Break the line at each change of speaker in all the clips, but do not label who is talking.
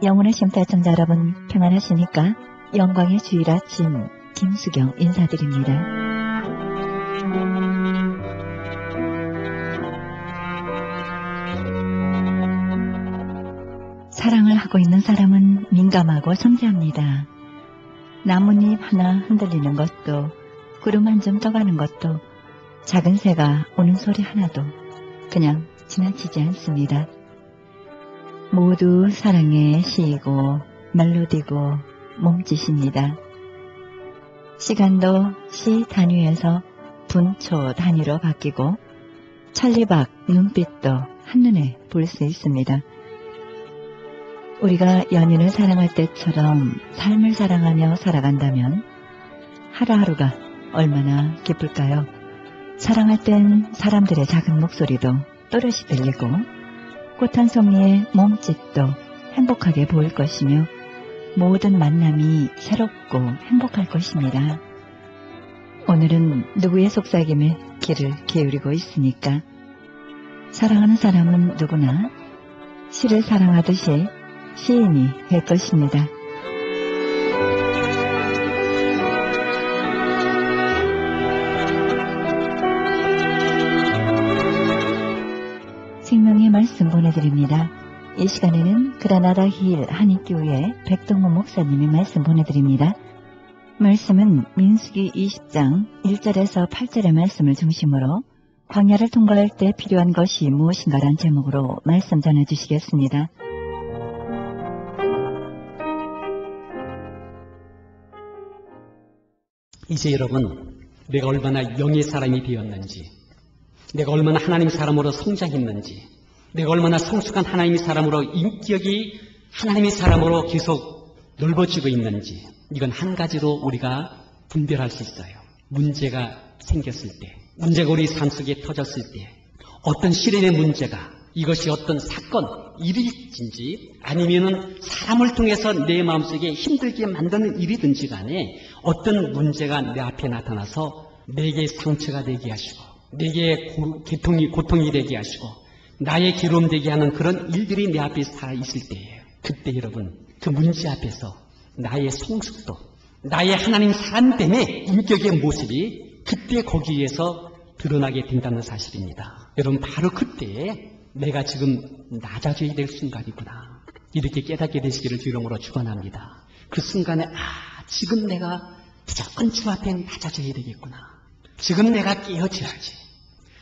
영혼의 쉼터 애청자 여러분 평안하십니까? 영광의 주일 아침 김수경 인사드립니다. 사랑을 하고 있는 사람은 민감하고 섬세합니다. 나뭇잎 하나 흔들리는 것도, 구름 한 점 떠가는 것도, 작은 새가 우는 소리 하나도 그냥 지나치지 않습니다. 모두 사랑의 시이고 멜로디고 몸짓입니다. 시간도 시 단위에서 분초 단위로 바뀌고 찰리박 눈빛도 한눈에 볼 수 있습니다. 우리가 연인을 사랑할 때처럼 삶을 사랑하며 살아간다면 하루하루가 얼마나 기쁠까요? 사랑할 땐 사람들의 작은 목소리도 또렷이 들리고 꽃 한 송이의 몸짓도 행복하게 보일 것이며 모든 만남이 새롭고 행복할 것입니다. 오늘은 누구의 속삭임에 귀를 기울이고 있으니까 사랑하는 사람은 누구나 시를 사랑하듯이 시인이 될 것입니다. 생명의 말씀 보내드립니다. 이 시간에는 그라나다 힐 한인교회 백동무 목사님이 말씀 보내드립니다. 말씀은 민수기 20장 1절에서 8절의 말씀을 중심으로 광야를 통과할 때 필요한 것이 무엇인가란 제목으로 말씀 전해주시겠습니다.
이제 여러분, 내가 얼마나 영의 사람이 되었는지, 내가 얼마나 하나님 사람으로 성장했는지, 내가 얼마나 성숙한 하나님의 사람으로 인격이 하나님의 사람으로 계속 넓어지고 있는지, 이건 한 가지로 우리가 분별할 수 있어요. 문제가 생겼을 때, 문제가 우리 삶 속에 터졌을 때, 어떤 시련의 문제가 이것이 어떤 사건, 일일인지 아니면은 사람을 통해서 내 마음속에 힘들게 만드는 일이든지 간에 어떤 문제가 내 앞에 나타나서 내게 상처가 되게 하시고 내게 고통이 되게 하시고 나의 괴로움 되게 하는 그런 일들이 내 앞에 살아있을 때예요. 그때 여러분, 그 문제 앞에서 나의 성숙도, 나의 하나님 사람됨의 인격의 모습이 그때 거기에서 드러나게 된다는 사실입니다. 여러분, 바로 그때에 내가 지금 낮아져야 될 순간이구나, 이렇게 깨닫게 되시기를 주 이름으로 축원합니다. 그 순간에 지금 내가 무조건 주 앞에 낮아져야 되겠구나, 지금 내가 깨어져야지,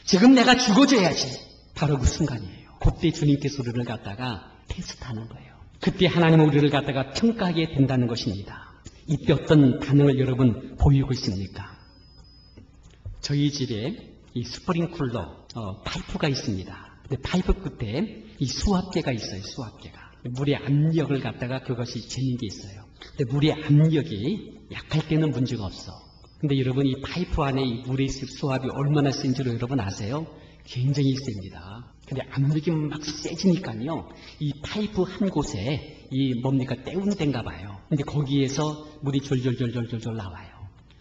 지금 내가 죽어져야지, 바로 그 순간이에요. 그때 주님께서 우리를 갖다가 테스트하는 거예요. 그때 하나님은 우리를 갖다가 평가하게 된다는 것입니다. 이때 어떤 반응을 여러분 보이고 있습니까? 저희 집에 이 스프링쿨러 파이프가 있습니다. 근데 파이프 끝에 이 수압계가 있어요. 수압계가 물의 압력을 갖다가 그것이 재는 게 있어요. 근데 물의 압력이 약할 때는 문제가 없어. 근데 여러분, 이 파이프 안에 이 물의 수압이 얼마나 센지로 여러분 아세요? 굉장히 셉니다. 근데 압력이 막 세지니까요, 이 파이프 한 곳에 이 뭡니까, 때운 데인가 봐요. 근데 거기에서 물이 졸졸졸졸졸 나와요.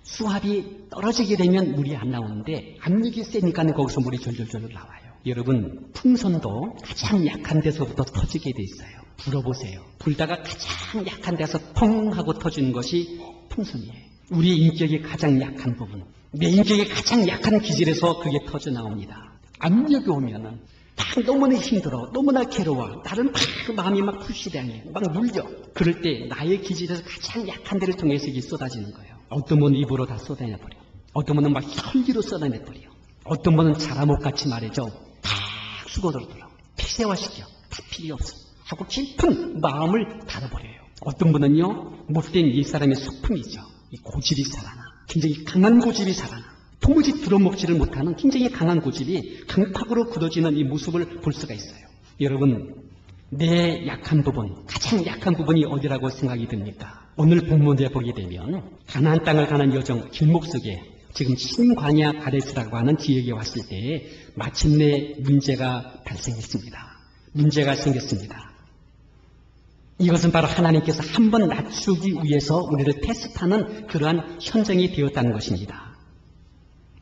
수압이 떨어지게 되면 물이 안 나오는데 압력이 세니까 거기서 물이 졸졸졸 나와요. 여러분, 풍선도 가장 약한 데서부터 터지게 돼 있어요. 불어보세요. 불다가 가장 약한 데서 펑 하고 터지는 것이 풍선이에요. 우리의 인격의 가장 약한 부분, 내 인격의 가장 약한 기질에서 그게 터져 나옵니다. 압력이 오면은 막 너무나 힘들어, 너무나 괴로워, 나는 막 마음이 막 불시당해, 막 눌려. 그럴 때 나의 기질에서 가장 약한 데를 통해서 이게 쏟아지는 거예요. 어떤 분은 입으로 다 쏟아내버려, 어떤 분은 막 혈기로 쏟아내버려, 어떤 분은 자라못같이 말이죠, 다 수고들더라고, 폐쇄화시켜, 다 필요 없어 하고 깊은 마음을 닫아버려요. 어떤 분은요, 못된 옛사람의 소품이죠, 이 고집이 살아나, 굉장히 강한 고집이 살아나, 도무지 들어먹지를 못하는 굉장히 강한 고집이 강팍으로 굳어지는 이 모습을 볼 수가 있어요. 여러분, 내 약한 부분, 가장 약한 부분이 어디라고 생각이 듭니까? 오늘 본문에 보게 되면 가나안 땅을 가는 여정 길목 속에 지금 신광야 가데스라고 하는 지역에 왔을 때 마침내 문제가 발생했습니다. 문제가 생겼습니다. 이것은 바로 하나님께서 한번 낮추기 위해서 우리를 테스트하는 그러한 현장이 되었다는 것입니다.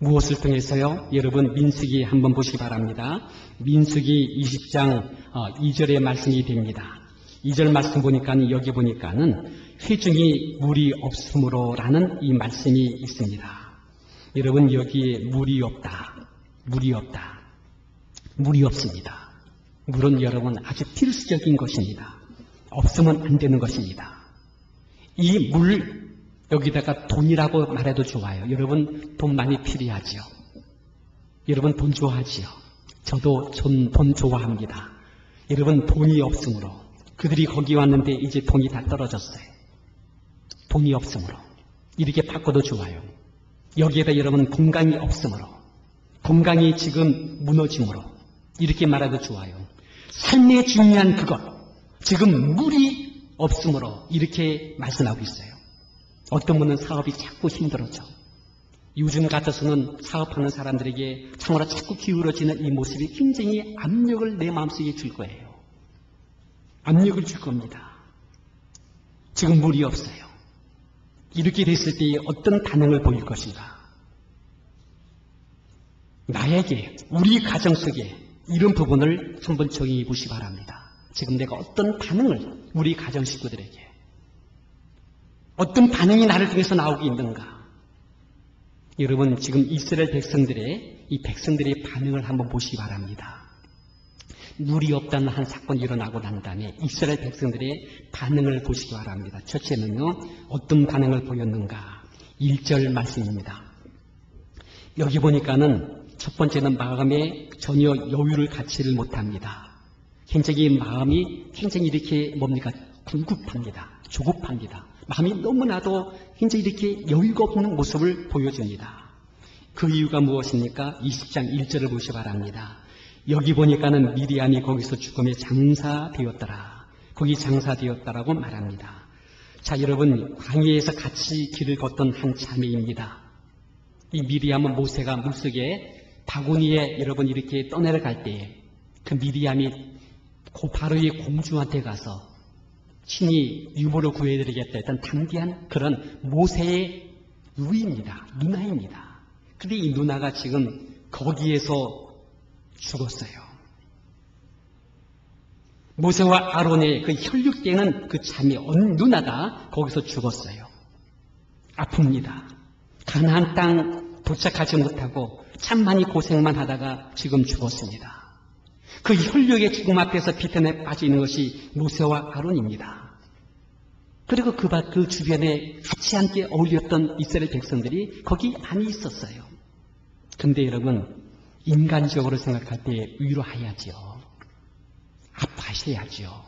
무엇을 통해서요? 여러분, 민수기 한번 보시기 바랍니다. 민수기 20장 2절의 말씀이 됩니다. 2절 말씀 보니까 여기 보니까는 회중이 물이 없으므로라는 이 말씀이 있습니다. 여러분 여기에 물이 없다. 물이 없다. 물이 없습니다. 물은 여러분 아주 필수적인 것입니다. 없으면 안 되는 것입니다. 이 물 여기다가 돈이라고 말해도 좋아요. 여러분 돈 많이 필요하지요. 여러분 돈 좋아하지요. 저도 돈 좋아합니다. 여러분 돈이 없으므로 그들이 거기 왔는데 이제 돈이 다 떨어졌어요. 돈이 없으므로 이렇게 바꿔도 좋아요. 여기에다 여러분 건강이 없으므로 건강이 지금 무너짐으로 이렇게 말해도 좋아요. 삶의 중요한 그것 지금 물이 없으므로 이렇게 말씀하고 있어요. 어떤 분은 사업이 자꾸 힘들어져. 요즘 같아서는 사업하는 사람들에게 참으로 자꾸 기울어지는 이 모습이 굉장히 압력을 내 마음속에 줄 거예요. 압력을 줄 겁니다. 지금 물이 없어요. 이렇게 됐을 때 어떤 반응을 보일 것인가? 나에게, 우리 가정 속에 이런 부분을 한번 정의해 보시기 바랍니다. 지금 내가 어떤 반응을 우리 가정 식구들에게 어떤 반응이 나를 통해서 나오고 있는가? 여러분 지금 이스라엘 백성들의 이 백성들의 반응을 한번 보시기 바랍니다. 물이 없다는 한 사건이 일어나고 난 다음에 이스라엘 백성들의 반응을 보시기 바랍니다. 첫째는요, 어떤 반응을 보였는가? 1절 말씀입니다. 여기 보니까는 첫 번째는 마음에 전혀 여유를 갖지를 못합니다. 굉장히 마음이 굉장히 이렇게 뭡니까? 궁급합니다. 조급합니다. 마음이 너무나도 굉장히 이렇게 여유가 없는 모습을 보여줍니다. 그 이유가 무엇입니까? 20장 1절을 보시기 바랍니다. 여기 보니까는 미디안이 거기서 죽음에 장사되었더라. 거기 장사되었다라고 말합니다. 자, 여러분 광야에서 같이 길을 걷던 한 자매입니다. 이 미디안은 모세가 물속에 바구니에 여러분 이렇게 떠내려갈 때에 그 미디안이 그 바로의 공주한테 가서 친히 유모를 구해드리겠다 했던 당대한 그런 모세의 누이입니다. 누나입니다. 근데 이 누나가 지금 거기에서 죽었어요. 모세와 아론의 그 혈육되는 그 자매 누나가 거기서 죽었어요. 아픕니다. 가나안 땅 도착하지 못하고 참 많이 고생만 하다가 지금 죽었습니다. 그 혈육의 죽음 앞에서 비탄에 빠져 있는 것이 모세와 아론입니다. 그리고 그 주변에 같이 함께 어울렸던 이스라엘 백성들이 거기 안에 있었어요. 근데 여러분 인간적으로 생각할 때 위로해야죠. 아파하셔야죠.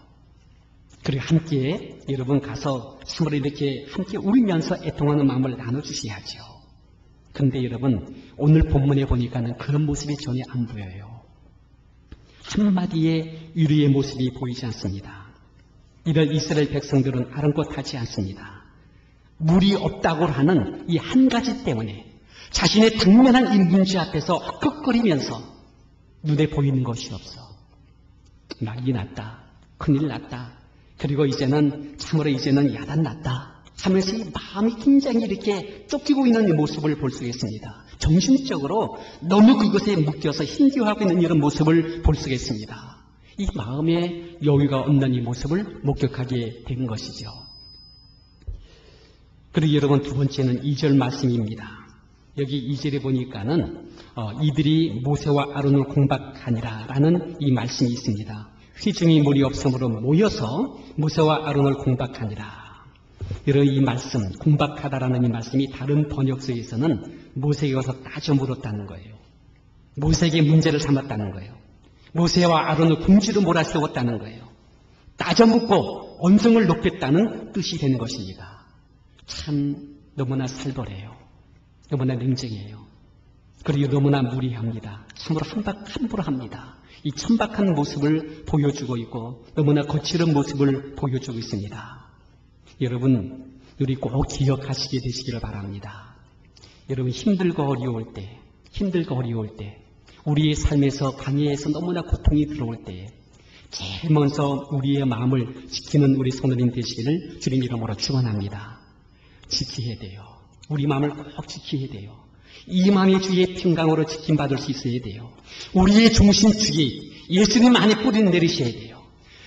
그리고 함께 여러분 가서 참으로 이렇게 함께 울면서 애통하는 마음을 나눠주셔야죠. 근데 여러분 오늘 본문에 보니까는 그런 모습이 전혀 안 보여요. 한마디의 위로의 모습이 보이지 않습니다. 이런 이스라엘 백성들은 아랑곳하지 않습니다. 물이 없다고 하는 이 한 가지 때문에 자신의 당면한 이 문제 앞에서 헉헉거리면서 눈에 보이는 것이 없어. 난리 났다. 큰일 났다. 그리고 이제는 참으로 이제는 야단 났다 하면서 이 마음이 굉장히 이렇게 쫓기고 있는 이 모습을 볼 수 있습니다. 정신적으로 너무 그것에 묶여서 힘겨워하고 있는 이런 모습을 볼 수가 있습니다. 이 마음에 여유가 없는 이 모습을 목격하게 된 것이죠. 그리고 여러분 두 번째는 2절 말씀입니다. 여기 2절에 보니까는 이들이 모세와 아론을 공박하니라 라는 이 말씀이 있습니다. 회중이 물이 없으므로 모여서 모세와 아론을 공박하니라. 여러분 이 말씀 공박하다라는 이 말씀이 다른 번역서에서는 모세에게 와서 따져 물었다는 거예요. 모세에게 문제를 삼았다는 거예요. 모세와 아론을 궁지로 몰아세웠다는 거예요. 따져 묻고 언성을 높였다는 뜻이 되는 것입니다. 참 너무나 살벌해요. 너무나 냉정해요. 그리고 너무나 무리합니다. 참으로 함부로 합니다. 이 천박한 모습을 보여주고 있고 너무나 거칠은 모습을 보여주고 있습니다. 여러분 우리 꼭 기억하시게 되시기를 바랍니다. 여러분 힘들고 어려울 때 우리의 삶에서 광야에서 너무나 고통이 들어올 때 제일 먼저 우리의 마음을 지키는 우리 성도님 되시기를 주님 이름으로 축원합니다. 지켜야 돼요. 우리 마음을 꼭 지켜야 돼요. 이 마음이 주의 평강으로 지킴받을 수 있어야 돼요. 우리의 중심축이 예수님 안에 뿌리 내리셔야 돼요.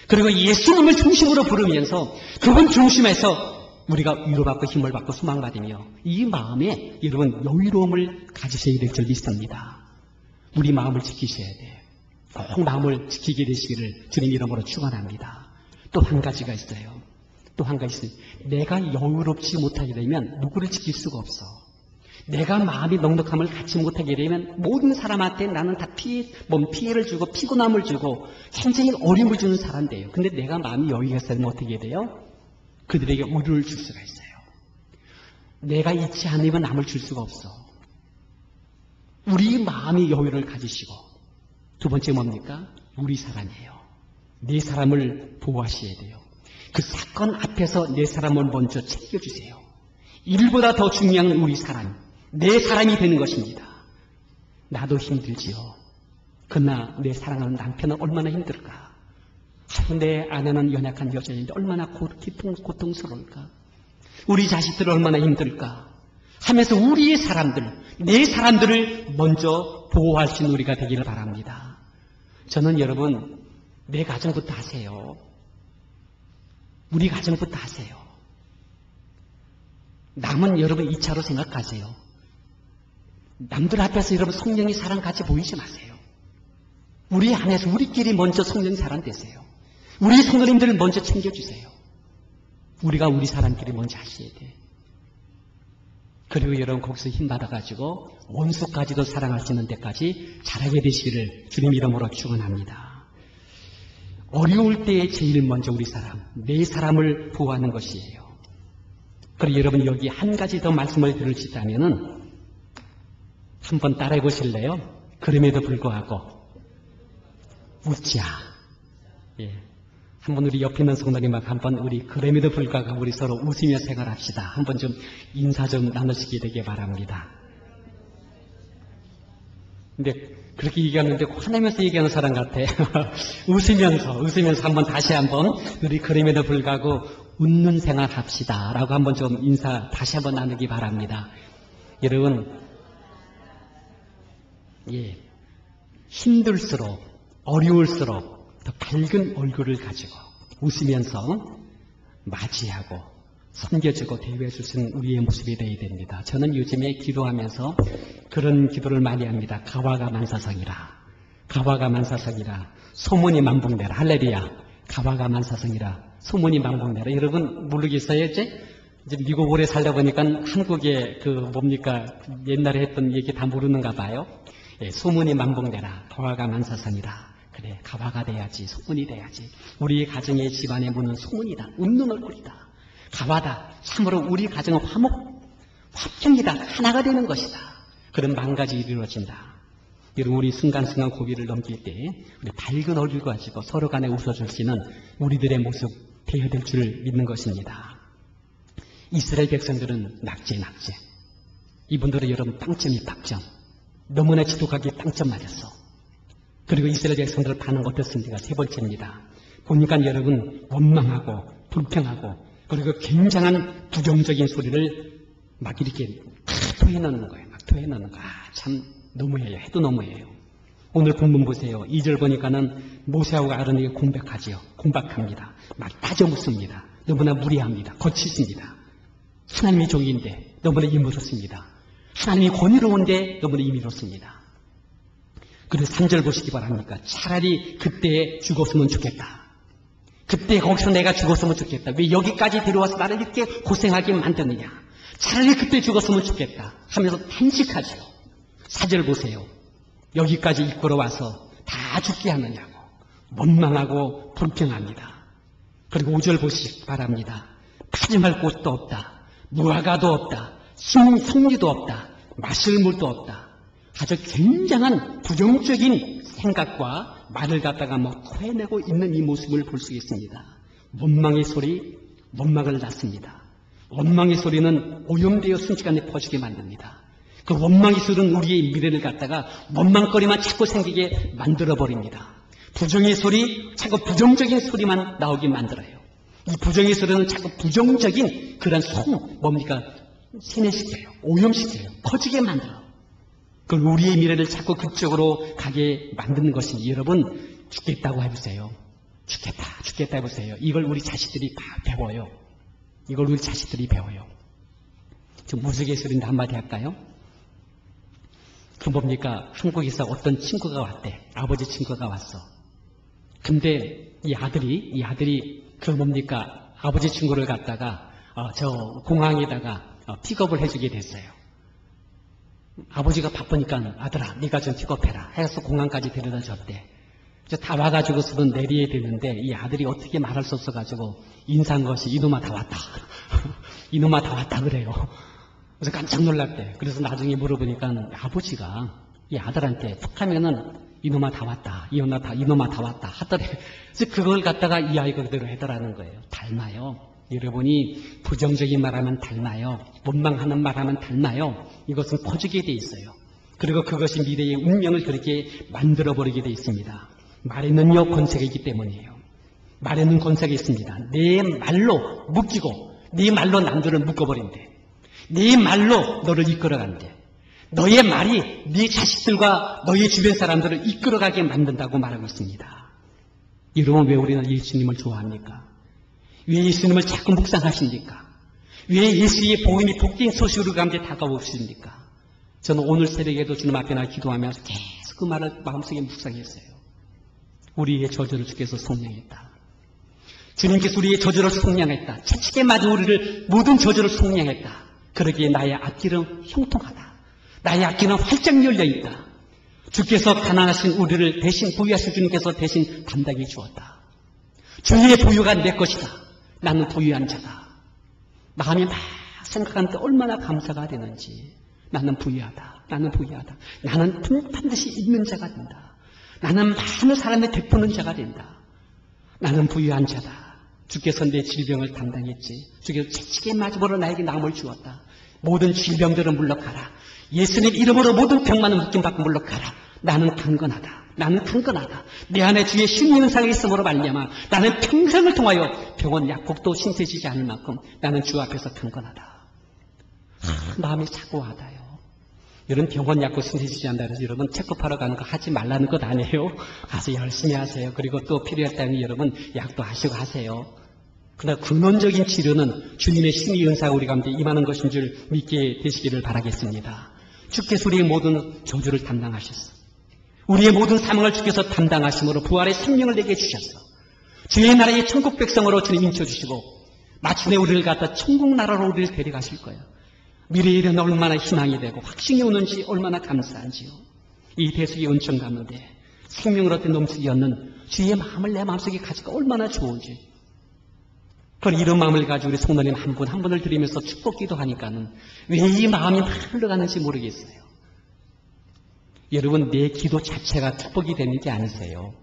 그리고 예수님을 중심으로 부르면서 그분 중심에서 우리가 위로받고 힘을 받고 소망받으며 이 마음에 여러분 여유로움을 가지셔야 될 줄 믿습니다. 우리 마음을 지키셔야 돼요. 꼭 마음을 지키게 되시기를 주님 이름으로 축원합니다. 또 한 가지가 있어요. 또 한 가지 있어요. 내가 여유롭지 못하게 되면 누구를 지킬 수가 없어. 내가 마음이 넉넉함을 갖지 못하게 되면 모든 사람한테 나는 다 피해를 주고 피곤함을 주고 굉장히 어려움을 주는 사람 돼요. 근데 내가 마음이 여유가 있으면 어떻게 돼요? 그들에게 위로를 줄 수가 있어요. 내가 잊지 않으면 남을 줄 수가 없어. 우리 마음이 여유를 가지시고 두 번째 뭡니까? 우리 사람이에요. 내 사람을 보호하셔야 돼요. 그 사건 앞에서 내 사람을 먼저 챙겨주세요. 일보다 더 중요한 우리 사람, 내 사람이 되는 것입니다. 나도 힘들지요. 그러나 내 사랑하는 남편은 얼마나 힘들까? 내 아내는 연약한 여자인데 얼마나 고통스러울까? 우리 자식들은 얼마나 힘들까? 하면서 우리의 사람들, 내 사람들을 먼저 보호할 수 있는 우리가 되기를 바랍니다. 저는 여러분, 내 가정부터 하세요. 우리 가정부터 하세요. 남은 여러분 2차로 생각하세요. 남들 앞에서 여러분 성령의 사랑 같이 보이지 마세요. 우리 안에서 우리끼리 먼저 성령의 사랑 되세요. 우리 성도님들을 먼저 챙겨주세요. 우리가 우리 사람끼리 먼저 하셔야 돼. 그리고 여러분 거기서 힘받아가지고 원수까지도 사랑할 수 있는 데까지 잘하게 되시기를 주님 이름으로 축원합니다. 어려울 때에 제일 먼저 우리 사람, 내 사람을 보호하는 것이에요. 그리고 여러분 여기 한 가지 더 말씀을 들을 수 있다면은 한번 따라해 보실래요? 그럼에도 불구하고 웃자. 예. 한번 우리 옆에 있는 성도님하고 한번 우리 그럼에도 불구하고 우리 서로 웃으며 생활합시다. 한번 좀 인사 좀 나누시게 되길 바랍니다. 근데 그렇게 얘기하는데 화내면서 얘기하는 사람 같아. 웃으면서 한번 다시 한번 우리 그럼에도 불구하고 웃는 생활 합시다. 라고 한번 좀 인사 다시 한번 나누기 바랍니다. 여러분, 예. 힘들수록, 어려울수록 더 밝은 얼굴을 가지고 웃으면서 맞이하고 섬겨주고 대우해줄 수 있는 우리의 모습이 되어야 됩니다. 저는 요즘에 기도하면서 그런 기도를 많이 합니다. 가와가 만사성이라. 가와가 만사성이라. 소문이 만복되라. 할렐루야. 가와가 만사성이라. 소문이 만복되라. 여러분 모르겠어요? 이제 미국 오래 살다 보니까 한국의 옛날에 했던 얘기 다 모르는가 봐요. 예, 소문이 만복되라. 가와가 만사성이라. 그래, 가와가 돼야지. 소문이 돼야지. 우리 가정의 집안의 문은 소문이다. 웃는 얼굴이다. 가와다. 참으로 우리 가정은 화평이다. 하나가 되는 것이다. 그런 망가지 이루어진다. 여러분 우리 순간순간 고비를 넘길 때 우리 밝은 얼굴 가지고 서로 간에 웃어줄 수 있는 우리들의 모습 되어야 될 줄 믿는 것입니다. 이스라엘 백성들은 낙제. 이분들은 여러분 빵점이 빵점. 너무나 지독하게 빵점 맞았어. 그리고 이스라엘 백성들의 반응 어떻습니까? 세 번째입니다. 보니까 여러분 원망하고 불평하고 그리고 굉장한 부정적인 소리를 막 이렇게 토해넣는 거예요. 막 토해넣는 거. 참 너무해요. 해도 너무해요. 오늘 본문 보세요. 2절 보니까는 모세하고 아론에게 공박합니다. 막 따져 묻습니다. 너무나 무리합니다. 거치십니다. 하나님의 종인데 너무나 임의롭습니다. 하나님이 권위로운데 너무나 임의롭습니다. 그래서 3절 보시기 바랍니까? 차라리 그때 죽었으면 좋겠다. 그때 거기서 내가 죽었으면 좋겠다. 왜 여기까지 데려와서 나를 이렇게 고생하게 만드느냐. 차라리 그때 죽었으면 좋겠다 하면서 탄식하죠. 4절 보세요. 여기까지 이끌어 와서 다 죽게 하느냐고 원망하고 불평합니다. 그리고 5절 보시기 바랍니다. 파지말 곳도 없다. 무화과도 없다. 성리도 없다. 마실 물도 없다. 아주 굉장한 부정적인 생각과 말을 갖다가 토해내고 있는 이 모습을 볼 수 있습니다. 원망의 소리, 원망을 낳습니다. 원망의 소리는 오염되어 순식간에 퍼지게 만듭니다. 그 원망의 소리는 우리의 미래를 갖다가 원망거리만 자꾸 생기게 만들어버립니다. 부정의 소리, 자꾸 부정적인 소리만 나오게 만들어요. 이 부정의 소리는 자꾸 부정적인 그런 세뇌시켜요. 오염시켜요. 커지게 만들어요. 그 우리의 미래를 자꾸 그쪽으로 가게 만드는 것이 여러분 죽겠다고 해보세요. 죽겠다 해보세요. 이걸 우리 자식들이 배워요. 이걸 우리 자식들이 배워요. 좀 무속예술인데 한마디 할까요? 그 뭡니까? 한국에서 어떤 친구가 왔대. 아버지 친구가 왔어. 근데 이 아들이 그 뭡니까? 아버지 친구를 갖다가 저 공항에다가 픽업을 해주게 됐어요. 아버지가 바쁘니까 아들아 네가 좀 픽업해라 해서 공항까지 데려다 줬대. 다 와가지고서는 내려야 되는데 이 아들이 어떻게 말할 수 없어가지고 인사한 것이 이놈아 다 왔다. 이놈아 다 왔다 그래요. 그래서 깜짝 놀랐대. 그래서 나중에 물어보니까 아버지가 이 아들한테 툭 하면은 이놈아 다 왔다. 이놈아 다 왔다 하더래. 그래서 그걸 갖다가 이 아이가 그대로 해더라는 거예요. 닮아요. 여러분이 부정적인 말하면 닮아요. 원망하는 말하면 닮아요. 이것은 퍼지게 돼 있어요. 그리고 그것이 미래의 운명을 그렇게 만들어버리게 돼 있습니다. 말에는요 권세가 있기 때문이에요. 말에는 권세가 있습니다. 내 말로 묶이고 네 말로 남들을 묶어버린대. 네 말로 너를 이끌어간대. 너의 말이 네 자식들과 너의 주변 사람들을 이끌어가게 만든다고 말하고 있습니다. 여러분 왜 우리는 예수님을 좋아합니까? 왜 예수님을 자꾸 묵상하십니까? 왜 예수의 복음이 복된 소식으로 가운데 다가오십니까? 저는 오늘 새벽에도 주님 앞에 나 기도하면서 계속 그 말을 마음속에 묵상했어요. 우리의 저주를 주께서 속량했다. 주님께서 우리의 저주를 속량했다. 채찍에 맞은 우리를 모든 저주를 속량했다. 그러기에 나의 앞길은 형통하다. 나의 앞길은 활짝 열려있다. 주께서 가난하신 우리를 대신 부유하신 주님께서 대신 담당해 주었다. 주의 부유가 내 것이다. 나는 부유한 자다. 마음이 막 생각하는데 얼마나 감사가 되는지. 나는 부유하다. 나는 부유하다. 나는 반드시 있는 자가 된다. 나는 많은 사람의 베푸는 자가 된다. 나는 부유한 자다. 주께서 내 질병을 담당했지. 주께서 채찍에 맞음으로 나에게 나음을 주었다. 모든 질병들은 물러가라. 예수님 이름으로 모든 병만은 묶임받고 물러가라. 나는 강건하다. 나는 강건하다. 내 안에 주의 신의 은사가 있음으로 말미암아 나는 평생을 통하여 병원 약국도 신세지지 않을 만큼 나는 주 앞에서 강건하다. 마음이 자꾸 와닿아요. 여러분 병원 약국 신세지지 않는다 그래서 여러분 체크하러 가는 거 하지 말라는 것 아니에요. 가서 열심히 하세요. 그리고 또 필요했다면 여러분 약도 하시고 하세요. 그러나 근원적인 치료는 주님의 신의 은사가 우리 가운데 임하는 것인 줄 믿게 되시기를 바라겠습니다. 주께서 우리의 모든 저주를 담당하셨어. 우리의 모든 사망을 주께서 담당하심으로 부활의 생명을 내게 주셨어. 주의 나라의 천국 백성으로 주님 인쳐주시고 마침내 우리를 갖다 천국 나라로 우리를 데려가실 거예요. 미래에 일은 얼마나 희망이 되고 확신이 오는지 얼마나 감사한지요. 이 대속의 은총 가운데 생명을 얻게 넘치게 얻는 주의 마음을 내 마음속에 가지고 얼마나 좋은지. 그걸 이런 마음을 가지고 우리 성도님 한 분 한 분을 드리면서 축복 기도하니까는 왜 이 마음이 막 흘러가는지 모르겠어요. 여러분 내 기도 자체가 축복이 되는 게 아니세요.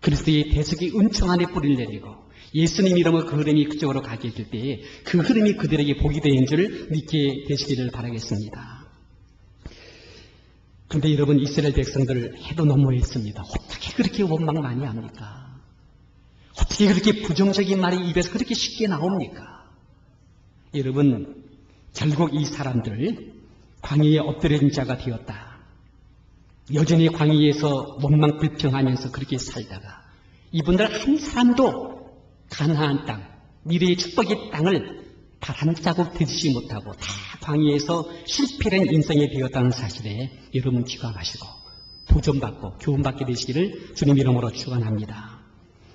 그리스도의 대속의 은총 안에 뿌리를 내리고 예수님 이름으로 그 흐름이 그쪽으로 가게 될 때에 그 흐름이 그들에게 복이 되는 줄 믿게 되시기를 바라겠습니다. 그런데 여러분 이스라엘 백성들 해도 너무했습니다. 어떻게 그렇게 원망 많이 합니까? 어떻게 그렇게 부정적인 말이 입에서 그렇게 쉽게 나옵니까? 여러분 결국 이 사람들 광야에 엎드려진 자가 되었다. 여전히 광야에서 원망 불평하면서 그렇게 살다가 이분들 한 사람도 가나안 땅, 미래의 축복의 땅을 발 한 자국 드시지 못하고 다 광야에서 실패된 인생이 되었다는 사실에 여러분 기감하시고 도전받고 교훈받게 되시기를 주님 이름으로 축원합니다.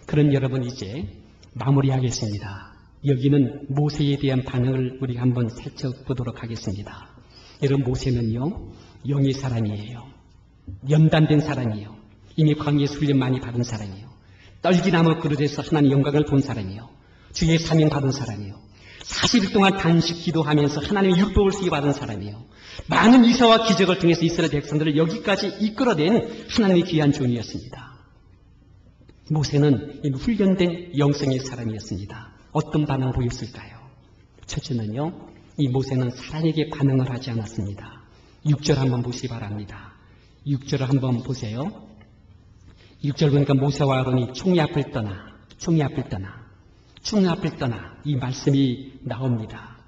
그럼 여러분 이제 마무리하겠습니다. 여기는 모세에 대한 반응을 우리가 한번 살펴보도록 하겠습니다. 여러분 모세는요 영의 사람이에요. 연단된 사람이에요. 이미 광야에서 훈련 많이 받은 사람이에요. 떨기나무 그릇에서 하나님 영광을 본 사람이에요. 주의 사명 받은 사람이에요. 40일 동안 단식 기도하면서 하나님의 율법을 쓰게 받은 사람이에요. 많은 이사와 기적을 통해서 이스라엘 백성들을 여기까지 이끌어낸 하나님의 귀한 종이었습니다. 모세는 훈련된 영성의 사람이었습니다. 어떤 반응을 보였을까요? 첫째는요, 이 모세는 사람에게 반응을 하지 않았습니다. 6절 한번 보시기 바랍니다. 6절을 한번 보세요. 6절 보니까 모세와 아론이 총리 앞을 떠나 이 말씀이 나옵니다.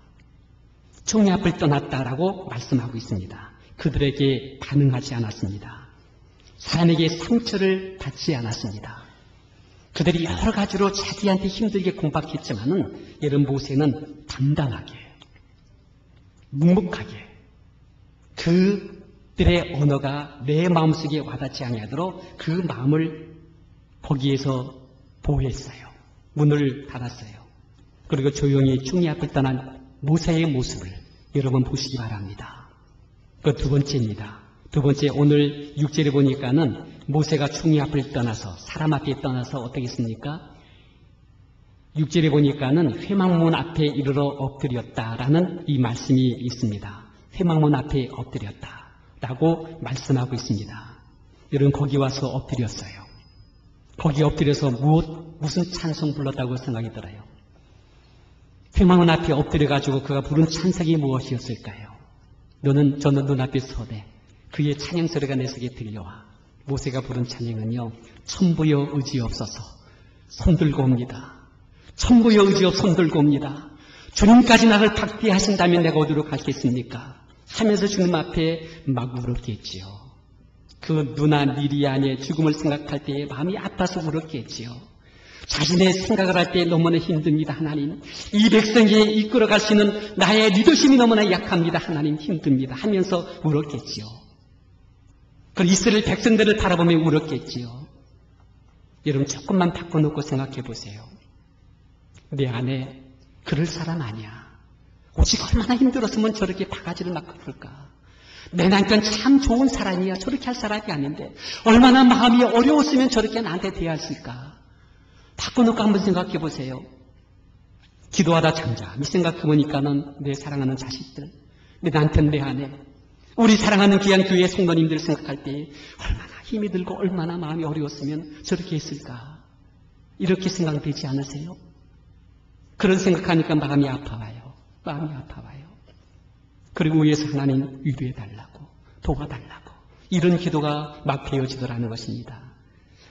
총리 앞을 떠났다라고 말씀하고 있습니다. 그들에게 반응하지 않았습니다. 사람에게 상처를 받지 않았습니다. 그들이 여러 가지로 자기한테 힘들게 공박했지만은 여러분 모세는 담담하게, 묵묵하게 그들의 언어가 내 마음속에 와닿지 아니하도록 그 마음을 거기에서 보호했어요. 문을 닫았어요. 그리고 조용히 충리 앞을 떠난 모세의 모습을 여러분 보시기 바랍니다. 그 두 번째입니다. 두 번째, 오늘 6절에 보니까는 모세가 충리 앞을 떠나서 사람 앞에 떠나서 어떻게 했습니까? 6절에 보니까는 회막문 앞에 이르러 엎드렸다라는 이 말씀이 있습니다. 회막문 앞에 엎드렸다라고 말씀하고 있습니다. 여러분 거기 와서 엎드렸어요. 거기 엎드려서 무슨 찬송 불렀다고 생각이 들어요. 회막문 앞에 엎드려가지고 그가 부른 찬송이 무엇이었을까요? 저는 눈앞에 서되 그의 찬양 소리가 내 속에 들려와. 모세가 부른 찬양은요, 천부여 의지없어서 손들고 옵니다. 천부여 의지없어 손들고 옵니다. 주님까지 나를 박대하신다면 내가 어디로 갔겠습니까? 하면서 주님 앞에 막 울었겠지요. 그 누나 미리안의 죽음을 생각할 때에 마음이 아파서 울었겠지요. 자신의 생각을 할 때 너무나 힘듭니다. 하나님, 이 백성에 이끌어갈 수 있는 나의 리더십이 너무나 약합니다. 하나님, 힘듭니다 하면서 울었겠지요. 그 이스라엘 백성들을 바라보며 울었겠지요. 여러분 조금만 바꿔놓고 생각해 보세요. 내 안에 그럴 사람 아니야. 오직 얼마나 힘들었으면 저렇게 바가지를 막 긁을까. 내 남편 참 좋은 사람이야. 저렇게 할 사람이 아닌데 얼마나 마음이 어려웠으면 저렇게 나한테 대했을까. 바꿔놓고 한번 생각해 보세요. 기도하다 잠잠히 생각해 보니까는 내 사랑하는 자식들, 내 남편, 내 아내, 우리 사랑하는 귀한 교회 성도님들 생각할 때 얼마나 힘이 들고 얼마나 마음이 어려웠으면 저렇게 했을까. 이렇게 생각되지 않으세요? 그런 생각하니까 마음이 아파와요. 마음이 아파와요. 그리고 위에서 하나님 위로해달라고, 도와달라고 이런 기도가 막 배어지더라는 것입니다.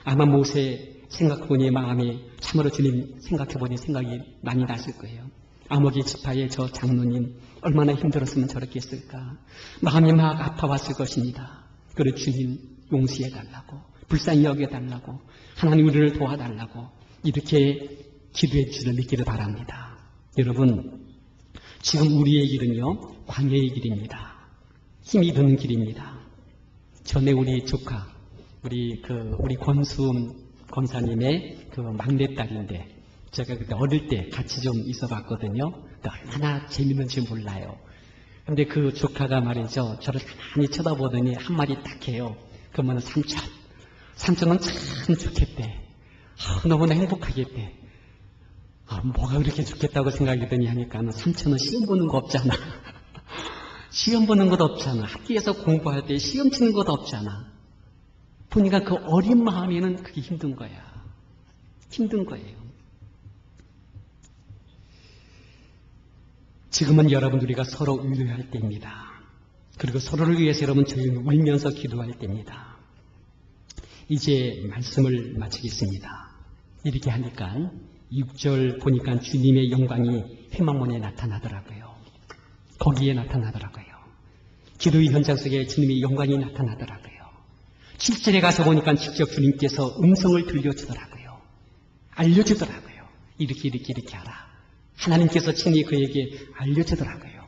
아마 모세 생각해보니 마음이 참으로 주님 생각해보니 생각이 많이 나실 거예요. 아모기 지파의 저 장로님 얼마나 힘들었으면 저렇게 했을까. 마음이 막 아파왔을 것입니다. 그리고 주님 용서해달라고, 불쌍히 여겨달라고, 하나님 우리를 도와달라고 이렇게 기도해 주시를 믿기를 바랍니다. 여러분, 지금 우리의 길은요, 광야의 길입니다. 힘이 드는 길입니다. 전에 우리 조카, 우리 권수음 권사님의 그 막내딸인데, 제가 그때 어릴 때 같이 좀 있어 봤거든요. 얼마나 재밌는지 몰라요. 근데 그 조카가 말이죠, 저를 가만히 쳐다보더니 한마디 딱 해요. 그러면 삼촌은 참 좋겠대. 너무나 행복하겠대. 뭐가 그렇게 좋겠다고 생각이 드니 하니까 삼촌은 시험 보는 거 없잖아. 시험 보는 것 없잖아. 학교에서 공부할 때 시험 치는 것 없잖아. 보니까 그 어린 마음에는 그게 힘든 거야. 힘든 거예요. 지금은 여러분 우리가 서로 위로할 때입니다. 그리고 서로를 위해서 여러분 조용히 울면서 기도할 때입니다. 이제 말씀을 마치겠습니다. 이렇게 하니까 6절 보니까 주님의 영광이 회막문에 나타나더라고요. 거기에 나타나더라고요. 기도의 현장 속에 주님의 영광이 나타나더라고요. 7절에 가서 보니까 직접 주님께서 음성을 들려주더라고요. 알려주더라고요. 이렇게 하라. 하나님께서 친히 그에게 알려주더라고요.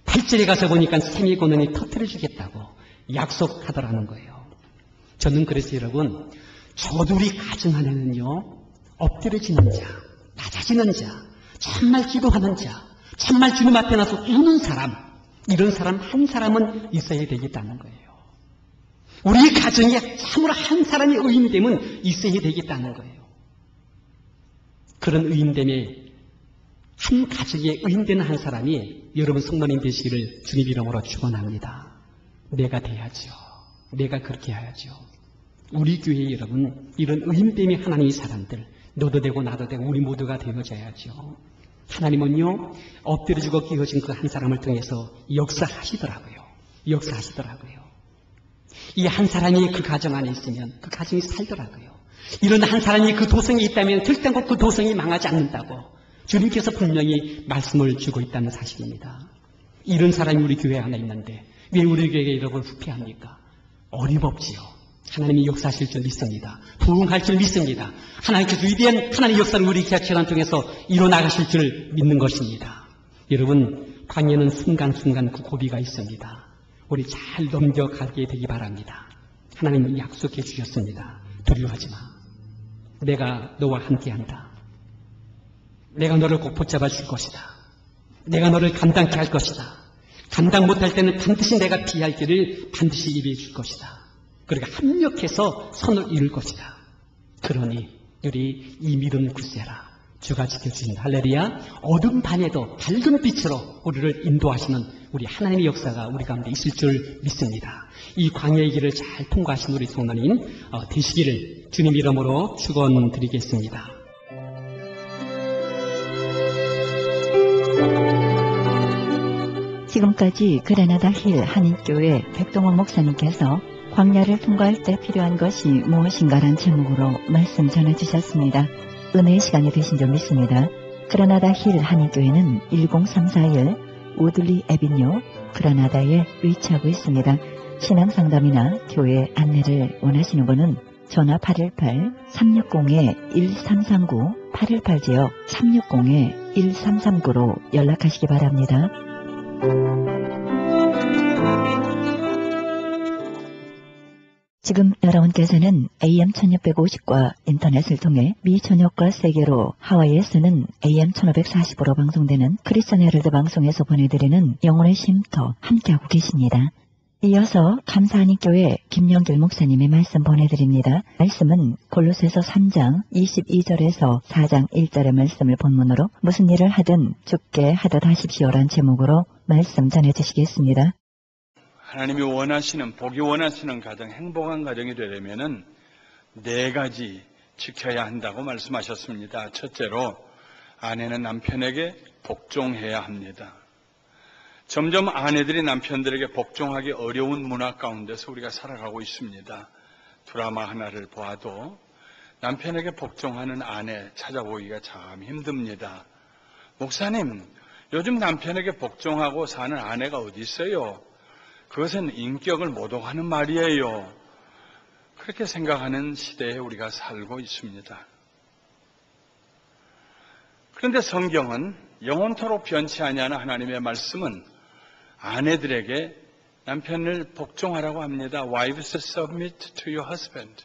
8절에 가서 보니까 샘이 고는이 터뜨려주겠다고 약속하더라는 거예요. 저는 그래서 여러분, 적어도 우리 가정 안에는요, 엎드려지는 자, 낮아지는 자, 참말 기도하는 자, 참말 주님 앞에 나서 우는 사람, 이런 사람 한 사람은 있어야 되겠다는 거예요. 우리 가정에 참으로 한 사람이 의인됨은 있어야 되겠다는 거예요. 그런 의인됨에 한 가정에 의인되는 한 사람이 여러분 성도님 되시기를 주님 이름으로 축원합니다. 내가 돼야죠. 내가 그렇게 해야죠. 우리 교회 여러분, 이런 의인됨이 하나님의 사람들, 너도 되고 나도 되고 우리 모두가 되어져야죠. 하나님은요, 엎드려지고 끼어진 그 한 사람을 통해서 역사하시더라고요. 역사하시더라고요. 이 한 사람이 그 가정 안에 있으면 그 가정이 살더라고요. 이런 한 사람이 그 도성에 있다면 결단코 그 도성이 망하지 않는다고 주님께서 분명히 말씀을 주고 있다는 사실입니다. 이런 사람이 우리 교회 안에 있는데 왜 우리 교회가 여러분 후패합니까? 어림없지요. 하나님이 역사하실 줄 믿습니다. 부흥할 줄 믿습니다. 하나님께서 위대한 하나님의 역사를 우리 기아치란 통해서 이뤄나가실 줄 믿는 것입니다. 여러분, 광야는 순간순간 그 고비가 있습니다. 우리 잘 넘겨가게 되기 바랍니다. 하나님은 약속해 주셨습니다. 두려워하지 마. 내가 너와 함께한다. 내가 너를 꼭 붙잡아 줄 것이다. 내가 너를 감당케 할 것이다. 감당 못할 때는 반드시 내가 피할 길을 반드시 예비해 줄 것이다. 그러니까 합력해서 선을 이룰 것이다. 그러니 우리 이 믿음 굳세라. 주가 지켜주신다. 할렐루야. 어둠 밤에도 밝은 빛으로 우리를 인도하시는 우리 하나님의 역사가 우리 가운데 있을 줄 믿습니다. 이 광야의 길을 잘 통과하신 우리 성도님 되시기를 주님 이름으로 축원드리겠습니다.
지금까지 그레나다 힐 한인교회 백동원 목사님께서 광야를 통과할 때 필요한 것이 무엇인가란 제목으로 말씀 전해주셨습니다. 은혜의 시간이 되신 줄 믿습니다. 그레나다 힐 한인교회는 10341 오들리 에비뉴 그레나다에 위치하고 있습니다. 신앙상담이나 교회 안내를 원하시는 분은 전화 818-360-1339 818지역 360-1339로 연락하시기 바랍니다. 지금 여러분께서는 AM 1650과 인터넷을 통해 미 전역과 세계로 하와이에서는 AM 1540으로 방송되는 크리스천 헤럴드 방송에서 보내드리는 영혼의 쉼터 함께하고 계십니다. 이어서 감사하니 교회 김영길 목사님의 말씀 보내드립니다. 말씀은 골로새서 3장 22절에서 4장 1절의 말씀을 본문으로 무슨 일을 하든 주께 하듯 하십시오란 제목으로 말씀 전해주시겠습니다.
하나님이 원하시는, 보기 원하시는 가정, 행복한 가정이 되려면은 4가지 지켜야 한다고 말씀하셨습니다. 첫째로, 아내는 남편에게 복종해야 합니다. 점점 아내들이 남편들에게 복종하기 어려운 문화 가운데서 우리가 살아가고 있습니다. 드라마 하나를 보아도 남편에게 복종하는 아내 찾아보기가 참 힘듭니다. 목사님, 요즘 남편에게 복종하고 사는 아내가 어디 있어요? 그것은 인격을 모독하는 말이에요. 그렇게 생각하는 시대에 우리가 살고 있습니다. 그런데 성경은 영원토록 변치 아니하는 하나님의 말씀은 아내들에게 남편을 복종하라고 합니다. Wives submit to your husband.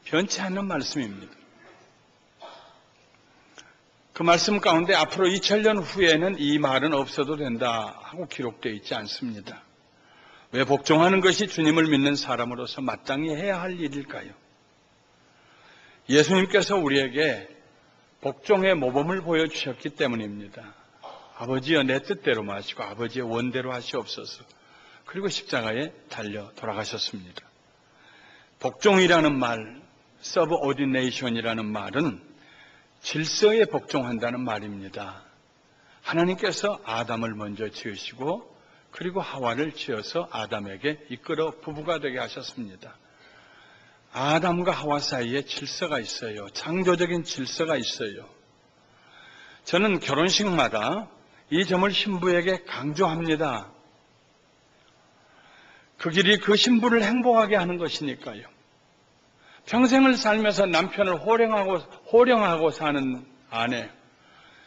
변치 않는 말씀입니다. 그 말씀 가운데 앞으로 2000년 후에는 이 말은 없어도 된다 하고 기록되어 있지 않습니다. 왜 복종하는 것이 주님을 믿는 사람으로서 마땅히 해야 할 일일까요? 예수님께서 우리에게 복종의 모범을 보여주셨기 때문입니다. 아버지여 내 뜻대로 마시고 아버지의 원대로 하시옵소서. 그리고 십자가에 달려 돌아가셨습니다. 복종이라는 말, subordination이라는 말은 질서에 복종한다는 말입니다. 하나님께서 아담을 먼저 지으시고 그리고 하와를 지어서 아담에게 이끌어 부부가 되게 하셨습니다. 아담과 하와 사이에 질서가 있어요. 창조적인 질서가 있어요. 저는 결혼식마다 이 점을 신부에게 강조합니다. 그 길이 그 신부를 행복하게 하는 것이니까요. 평생을 살면서 남편을 호령하고 사는 아내,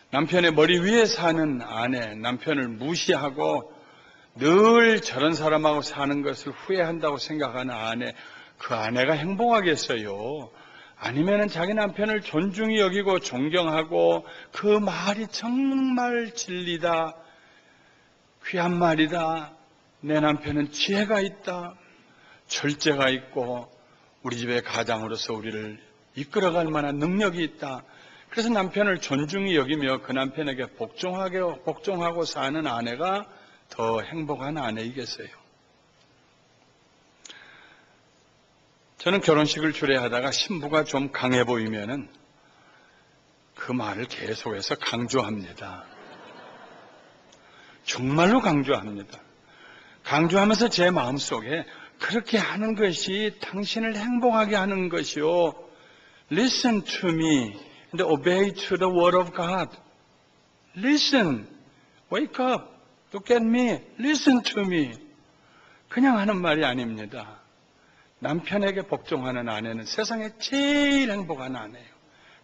남편의 머리 위에 사는 아내, 남편을 무시하고 늘 저런 사람하고 사는 것을 후회한다고 생각하는 아내, 그 아내가 행복하겠어요? 아니면은 자기 남편을 존중히 여기고 존경하고 그 말이 정말 진리다, 귀한 말이다, 내 남편은 지혜가 있다, 절제가 있고 우리 집의 가장으로서 우리를 이끌어갈 만한 능력이 있다. 그래서 남편을 존중히 여기며 그 남편에게 복종하고 사는 아내가 더 행복한 아내이겠어요. 저는 결혼식을 주례하다가 신부가 좀 강해 보이면은 그 말을 계속해서 강조합니다. 정말로 강조합니다. 강조하면서 제 마음속에 그렇게 하는 것이 당신을 행복하게 하는 것이요. Listen to me and obey to the word of God. Listen, wake up, look at me, listen to me. 그냥 하는 말이 아닙니다. 남편에게 복종하는 아내는 세상에 제일 행복한 아내예요.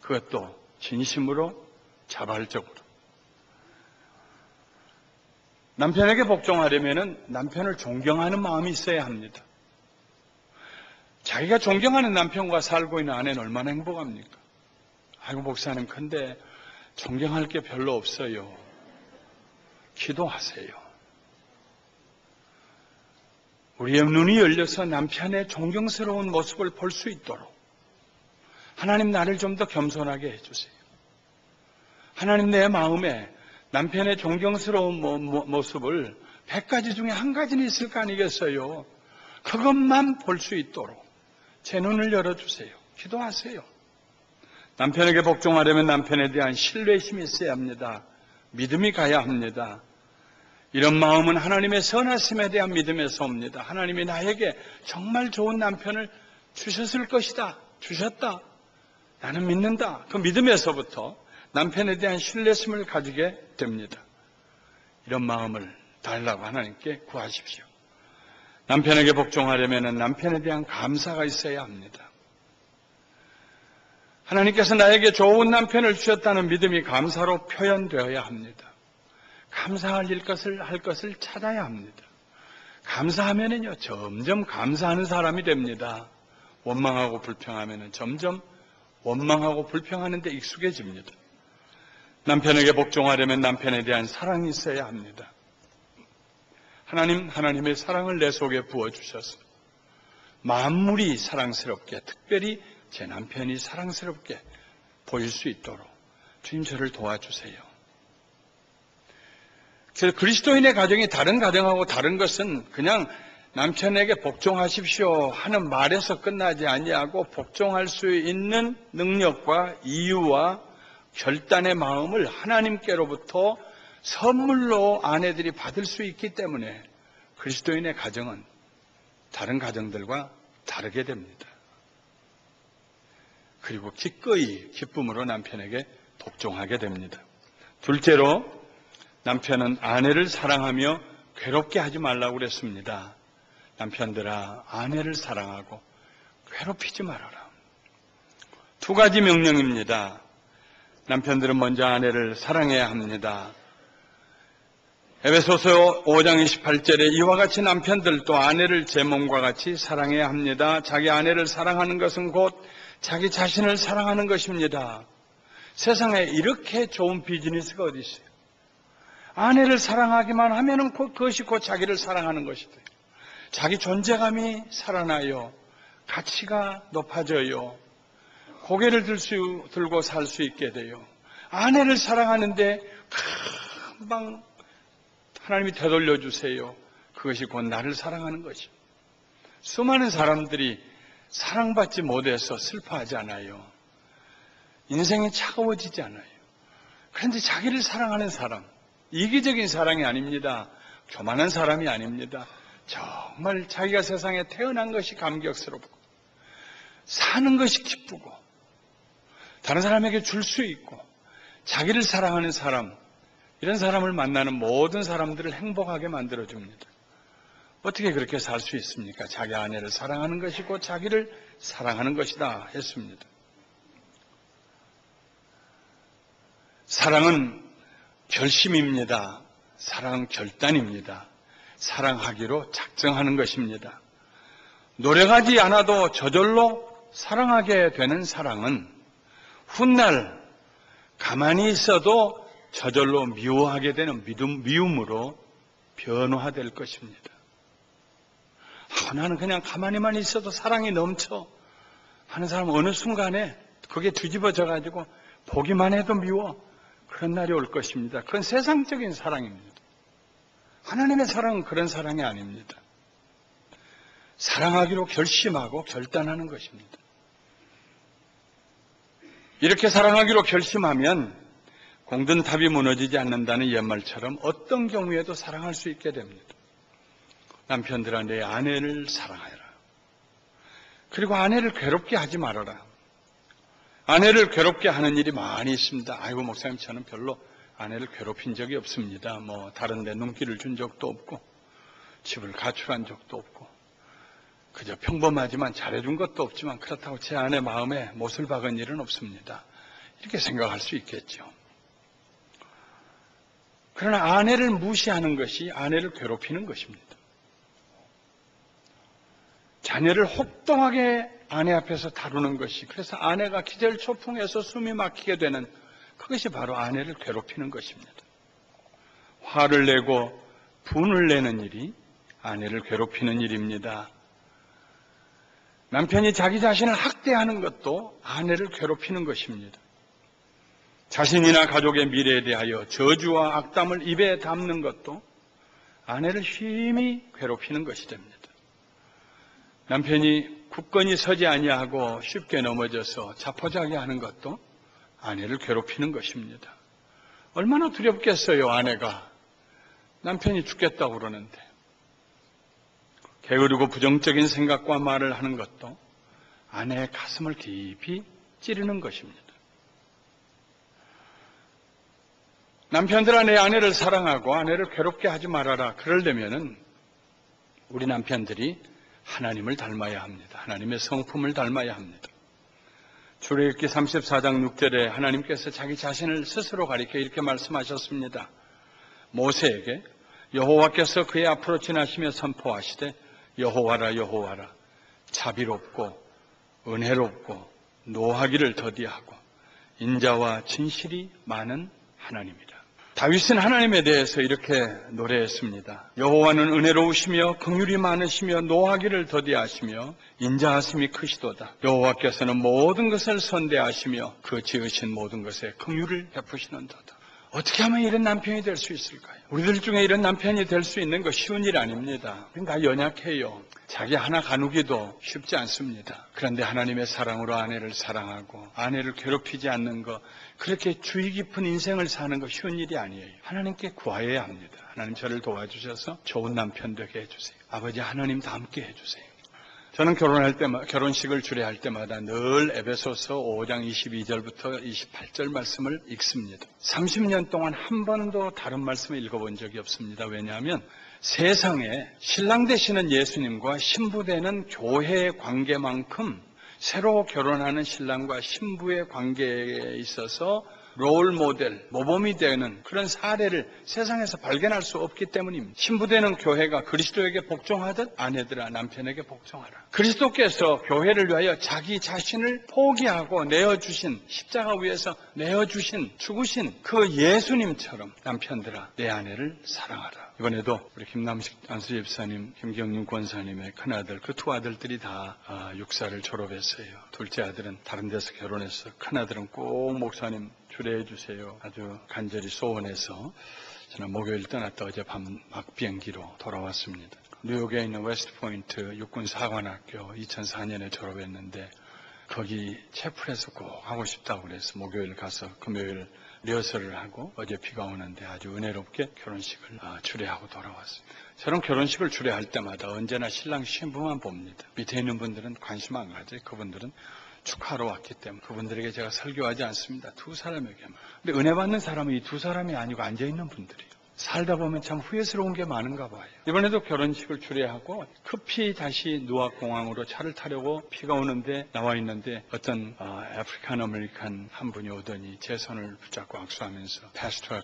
그것도 진심으로, 자발적으로. 남편에게 복종하려면 남편을 존경하는 마음이 있어야 합니다. 자기가 존경하는 남편과 살고 있는 아내는 얼마나 행복합니까? 아이고 목사님, 근데 존경할 게 별로 없어요. 기도하세요. 우리의 눈이 열려서 남편의 존경스러운 모습을 볼 수 있도록 하나님, 나를 좀 더 겸손하게 해주세요. 하나님, 내 마음에 남편의 존경스러운 모습을 100가지 중에 한 가지는 있을 거 아니겠어요? 그것만 볼 수 있도록 제 눈을 열어주세요. 기도하세요. 남편에게 복종하려면 남편에 대한 신뢰심이 있어야 합니다. 믿음이 가야 합니다. 이런 마음은 하나님의 선하심에 대한 믿음에서 옵니다. 하나님이 나에게 정말 좋은 남편을 주셨을 것이다. 주셨다. 나는 믿는다. 그 믿음에서부터 남편에 대한 신뢰심을 가지게 됩니다. 이런 마음을 달라고 하나님께 구하십시오. 남편에게 복종하려면 남편에 대한 감사가 있어야 합니다. 하나님께서 나에게 좋은 남편을 주셨다는 믿음이 감사로 표현되어야 합니다. 감사할 할 것을 찾아야 합니다. 감사하면은요, 점점 감사하는 사람이 됩니다. 원망하고 불평하면은 점점 원망하고 불평하는 데 익숙해집니다. 남편에게 복종하려면 남편에 대한 사랑이 있어야 합니다. 하나님의 사랑을 내 속에 부어주셔서 만물이 사랑스럽게, 특별히 제 남편이 사랑스럽게 보일 수 있도록 주님 저를 도와주세요. 그래서 그리스도인의 가정이 다른 가정하고 다른 것은 그냥 남편에게 복종하십시오 하는 말에서 끝나지 아니하고 복종할 수 있는 능력과 이유와 결단의 마음을 하나님께로부터 선물로 아내들이 받을 수 있기 때문에 그리스도인의 가정은 다른 가정들과 다르게 됩니다. 그리고 기꺼이 기쁨으로 남편에게 복종하게 됩니다. 둘째로, 남편은 아내를 사랑하며 괴롭게 하지 말라고 그랬습니다. 남편들아, 아내를 사랑하고 괴롭히지 말아라. 두 가지 명령입니다. 남편들은 먼저 아내를 사랑해야 합니다. 에베소서 5장 28절에 이와 같이 남편들도 아내를 제 몸과 같이 사랑해야 합니다. 자기 아내를 사랑하는 것은 곧 자기 자신을 사랑하는 것입니다. 세상에 이렇게 좋은 비즈니스가 어디 있어요? 아내를 사랑하기만 하면은 그것이 곧 자기를 사랑하는 것이 돼요. 자기 존재감이 살아나요. 가치가 높아져요. 고개를 들고 살 수 있게 돼요. 아내를 사랑하는데 금방 하나님이 되돌려 주세요. 그것이 곧 나를 사랑하는 것이죠. 수많은 사람들이 사랑받지 못해서 슬퍼하지 않아요. 인생이 차가워지지 않아요. 그런데 자기를 사랑하는 사람, 이기적인 사랑이 아닙니다. 교만한 사람이 아닙니다. 정말 자기가 세상에 태어난 것이 감격스럽고 사는 것이 기쁘고 다른 사람에게 줄 수 있고 자기를 사랑하는 사람, 이런 사람을 만나는 모든 사람들을 행복하게 만들어줍니다. 어떻게 그렇게 살 수 있습니까? 자기 아내를 사랑하는 것이고 자기를 사랑하는 것이다 했습니다. 사랑은 결심입니다. 사랑은 결단입니다. 사랑하기로 작정하는 것입니다. 노력하지 않아도 저절로 사랑하게 되는 사랑은 훗날 가만히 있어도 저절로 미워하게 되는 미움으로 변화될 것입니다. 나는 그냥 가만히만 있어도 사랑이 넘쳐 하는 사람은 어느 순간에 그게 뒤집어져 가지고 보기만 해도 미워, 그런 날이 올 것입니다. 그건 세상적인 사랑입니다. 하나님의 사랑은 그런 사랑이 아닙니다. 사랑하기로 결심하고 결단하는 것입니다. 이렇게 사랑하기로 결심하면 공든탑이 무너지지 않는다는 옛말처럼 어떤 경우에도 사랑할 수 있게 됩니다. 남편들아, 내 아내를 사랑하여라. 그리고 아내를 괴롭게 하지 말아라. 아내를 괴롭게 하는 일이 많이 있습니다. 아이고 목사님, 저는 별로 아내를 괴롭힌 적이 없습니다. 다른 데 눈길을 준 적도 없고 집을 가출한 적도 없고 그저 평범하지만 잘해준 것도 없지만 그렇다고 제 아내 마음에 못을 박은 일은 없습니다. 이렇게 생각할 수 있겠죠. 그러나 아내를 무시하는 것이 아내를 괴롭히는 것입니다. 자녀를 혹독하게 아내 앞에서 다루는 것이, 그래서 아내가 기절초풍해서 숨이 막히게 되는 그것이 바로 아내를 괴롭히는 것입니다. 화를 내고 분을 내는 일이 아내를 괴롭히는 일입니다. 남편이 자기 자신을 학대하는 것도 아내를 괴롭히는 것입니다. 자신이나 가족의 미래에 대하여 저주와 악담을 입에 담는 것도 아내를 심히 괴롭히는 것이 됩니다. 남편이 굳건히 서지 아니하고 쉽게 넘어져서 자포자기 하는 것도 아내를 괴롭히는 것입니다. 얼마나 두렵겠어요, 아내가. 남편이 죽겠다고 그러는데. 게으르고 부정적인 생각과 말을 하는 것도 아내의 가슴을 깊이 찌르는 것입니다. 남편들아, 내 아내를 사랑하고 아내를 괴롭게 하지 말아라. 그러려면은 우리 남편들이 하나님을 닮아야 합니다. 하나님의 성품을 닮아야 합니다. 출애굽기 34장 6절에 하나님께서 자기 자신을 스스로 가리켜 이렇게 말씀하셨습니다. 모세에게 여호와께서 그의 앞으로 지나시며 선포하시되 여호와라 여호와라 자비롭고 은혜롭고 노하기를 더디하고 인자와 진실이 많은 하나님이라. 다윗은 하나님에 대해서 이렇게 노래했습니다. 여호와는 은혜로우시며 긍휼이 많으시며 노하기를 더디하시며 인자하심이 크시도다. 여호와께서는 모든 것을 선대하시며 그 지으신 모든 것에 긍휼을 베푸시는도다. 어떻게 하면 이런 남편이 될 수 있을까요? 우리들 중에 이런 남편이 될 수 있는 거 쉬운 일 아닙니다. 다 연약해요. 자기 하나 가누기도 쉽지 않습니다. 그런데 하나님의 사랑으로 아내를 사랑하고 아내를 괴롭히지 않는 거, 그렇게 주의 깊은 인생을 사는 거 쉬운 일이 아니에요. 하나님께 구해야 합니다. 하나님 저를 도와주셔서 좋은 남편 되게 해주세요. 아버지 하나님 닮게 해주세요. 저는 결혼식을 주례할 때마다 늘 에베소서 5장 22절부터 28절 말씀을 읽습니다. 30년 동안 한 번도 다른 말씀을 읽어본 적이 없습니다. 왜냐하면 세상에 신랑 되시는 예수님과 신부 되는 교회의 관계만큼 새로 결혼하는 신랑과 신부의 관계에 있어서 롤 모델, 모범이 되는 그런 사례를 세상에서 발견할 수 없기 때문입니다. 신부되는 교회가 그리스도에게 복종하듯 아내들아 남편에게 복종하라. 그리스도께서 교회를 위하여 자기 자신을 포기하고 내어주신, 십자가 위에서 내어주신, 죽으신 그 예수님처럼 남편들아 내 아내를 사랑하라. 이번에도 우리 김남식 안수 집사님, 김경림 권사님의 큰아들, 그 두 아들들이 다 육사를 졸업했어요. 둘째 아들은 다른 데서 결혼해서 큰아들은 꼭 목사님 주례해 주세요. 아주 간절히 소원해서 저는 목요일 떠났다 어젯밤 막비행기로 돌아왔습니다. 뉴욕에 있는 웨스트포인트 육군사관학교 2004년에 졸업했는데 거기 채플에서 꼭 하고 싶다고 그래서 목요일 가서 금요일 리허설을 하고 어제 비가 오는데 아주 은혜롭게 결혼식을 주례하고 돌아왔습니다. 저는 결혼식을 주례할 때마다 언제나 신랑 신부만 봅니다. 밑에 있는 분들은 관심 안 가져요. 그분들은 축하하러 왔기 때문에 그분들에게 제가 설교하지 않습니다. 두 사람에게만. 근데 은혜 받는 사람은 이 두 사람이 아니고 앉아있는 분들이에요. 살다 보면 참 후회스러운 게 많은가 봐요. 이번에도 결혼식을 주례하고 급히 다시 누아공항으로 차를 타려고 비가 오는데 나와 있는데 어떤 아프리칸 아메리칸 한 분이 오더니 제 손을 붙잡고 악수하면서 Pastor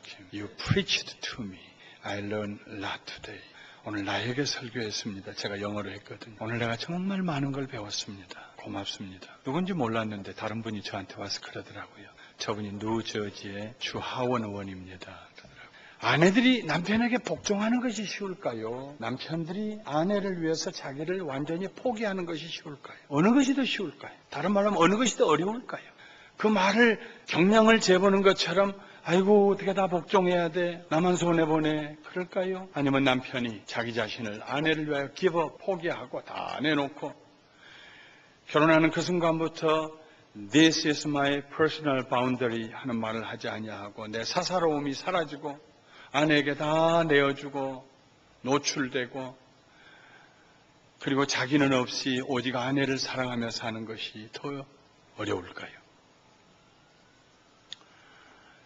Kim, you preached to me. I learned a lot today. 오늘 나에게 설교했습니다. 제가 영어로 했거든요. 오늘 내가 정말 많은 걸 배웠습니다. 고맙습니다. 누군지 몰랐는데 다른 분이 저한테 와서 그러더라고요. 저분이 뉴저지의 주하원 의원입니다. 아내들이 남편에게 복종하는 것이 쉬울까요? 남편들이 아내를 위해서 자기를 완전히 포기하는 것이 쉬울까요? 어느 것이 더 쉬울까요? 다른 말로 하면 어느 것이 더 어려울까요? 그 말을 경량을 재보는 것처럼 아이고 어떻게 다 복종해야 돼? 나만 손해보네. 그럴까요? 아니면 남편이 자기 자신을 아내를 위하여 기버 포기하고 다 내놓고 결혼하는 그 순간부터 This is my personal boundary 하는 말을 하지 아니하고 내 사사로움이 사라지고 아내에게 다 내어주고 노출되고 그리고 자기는 없이 오직 아내를 사랑하며 사는 것이 더 어려울까요?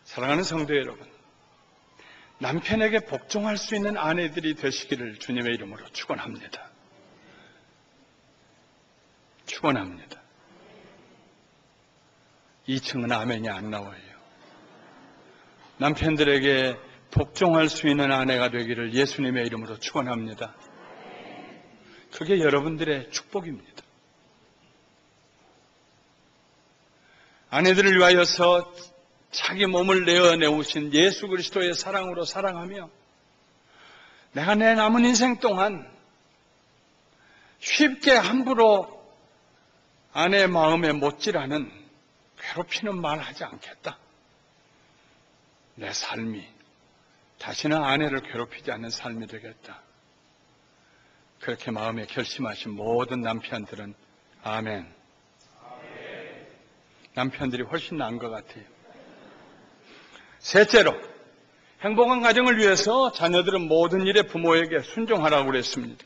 사랑하는 성도 여러분, 남편에게 복종할 수 있는 아내들이 되시기를 주님의 이름으로 축원합니다. 축원합니다. 2층은 아멘이 안 나와요. 남편들에게 복종할 수 있는 아내가 되기를 예수님의 이름으로 축원합니다. 그게 여러분들의 축복입니다. 아내들을 위하여서 자기 몸을 내어내우신 예수 그리스도의 사랑으로 사랑하며 내가 내 남은 인생 동안 쉽게 함부로 아내의 마음에 못질하는 괴롭히는 말 하지 않겠다. 내 삶이 다시는 아내를 괴롭히지 않는 삶이 되겠다. 그렇게 마음에 결심하신 모든 남편들은 아멘. 남편들이 훨씬 나은 것 같아요. 셋째로, 행복한 가정을 위해서 자녀들은 모든 일에 부모에게 순종하라고 그랬습니다.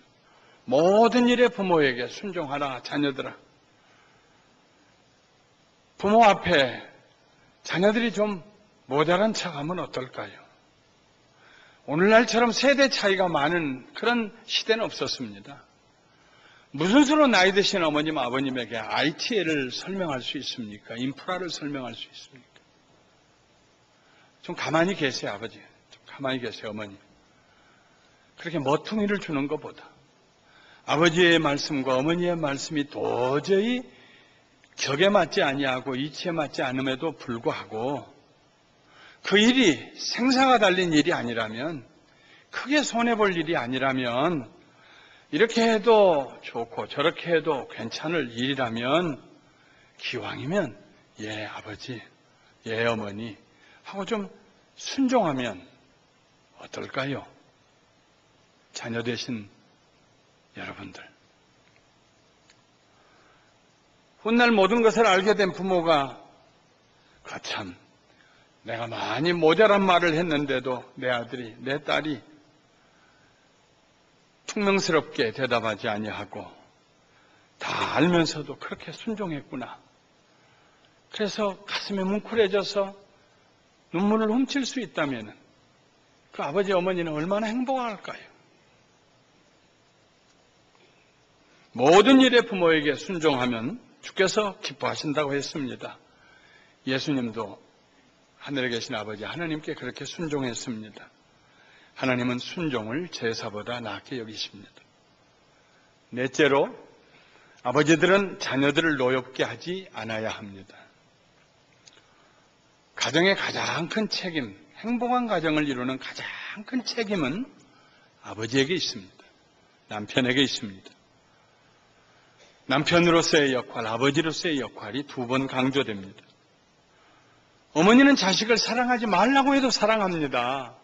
모든 일에 부모에게 순종하라, 자녀들아. 부모 앞에 자녀들이 좀 모자란 척하면 어떨까요? 오늘날처럼 세대 차이가 많은 그런 시대는 없었습니다. 무슨 수로 나이 드신 어머님, 아버님에게 IT를 설명할 수 있습니까? 인프라를 설명할 수 있습니까? 좀 가만히 계세요, 아버지. 좀 가만히 계세요, 어머니. 그렇게 머퉁이를 주는 것보다 아버지의 말씀과 어머니의 말씀이 도저히 격에 맞지 아니하고 이치에 맞지 않음에도 불구하고 그 일이 생사가 달린 일이 아니라면, 크게 손해볼 일이 아니라면, 이렇게 해도 좋고 저렇게 해도 괜찮을 일이라면 기왕이면 예 아버지, 예 어머니 하고 좀 순종하면 어떨까요? 자녀 되신 여러분들. 훗날 모든 것을 알게 된 부모가 참 내가 많이 모자란 말을 했는데도 내 아들이, 내 딸이 퉁명스럽게 대답하지 아니하고 다 알면서도 그렇게 순종했구나. 그래서 가슴이 뭉클해져서 눈물을 훔칠 수 있다면 그 아버지 어머니는 얼마나 행복할까요? 모든 일에 부모에게 순종하면 주께서 기뻐하신다고 했습니다. 예수님도 하늘에 계신 아버지 하나님께 그렇게 순종했습니다. 하나님은 순종을 제사보다 낫게 여기십니다. 넷째로, 아버지들은 자녀들을 노엽게 하지 않아야 합니다. 가정의 가장 큰 책임, 행복한 가정을 이루는 가장 큰 책임은 아버지에게 있습니다. 남편에게 있습니다. 남편으로서의 역할, 아버지로서의 역할이 두 번 강조됩니다. 어머니는 자식을 사랑하지 말라고 해도 사랑합니다.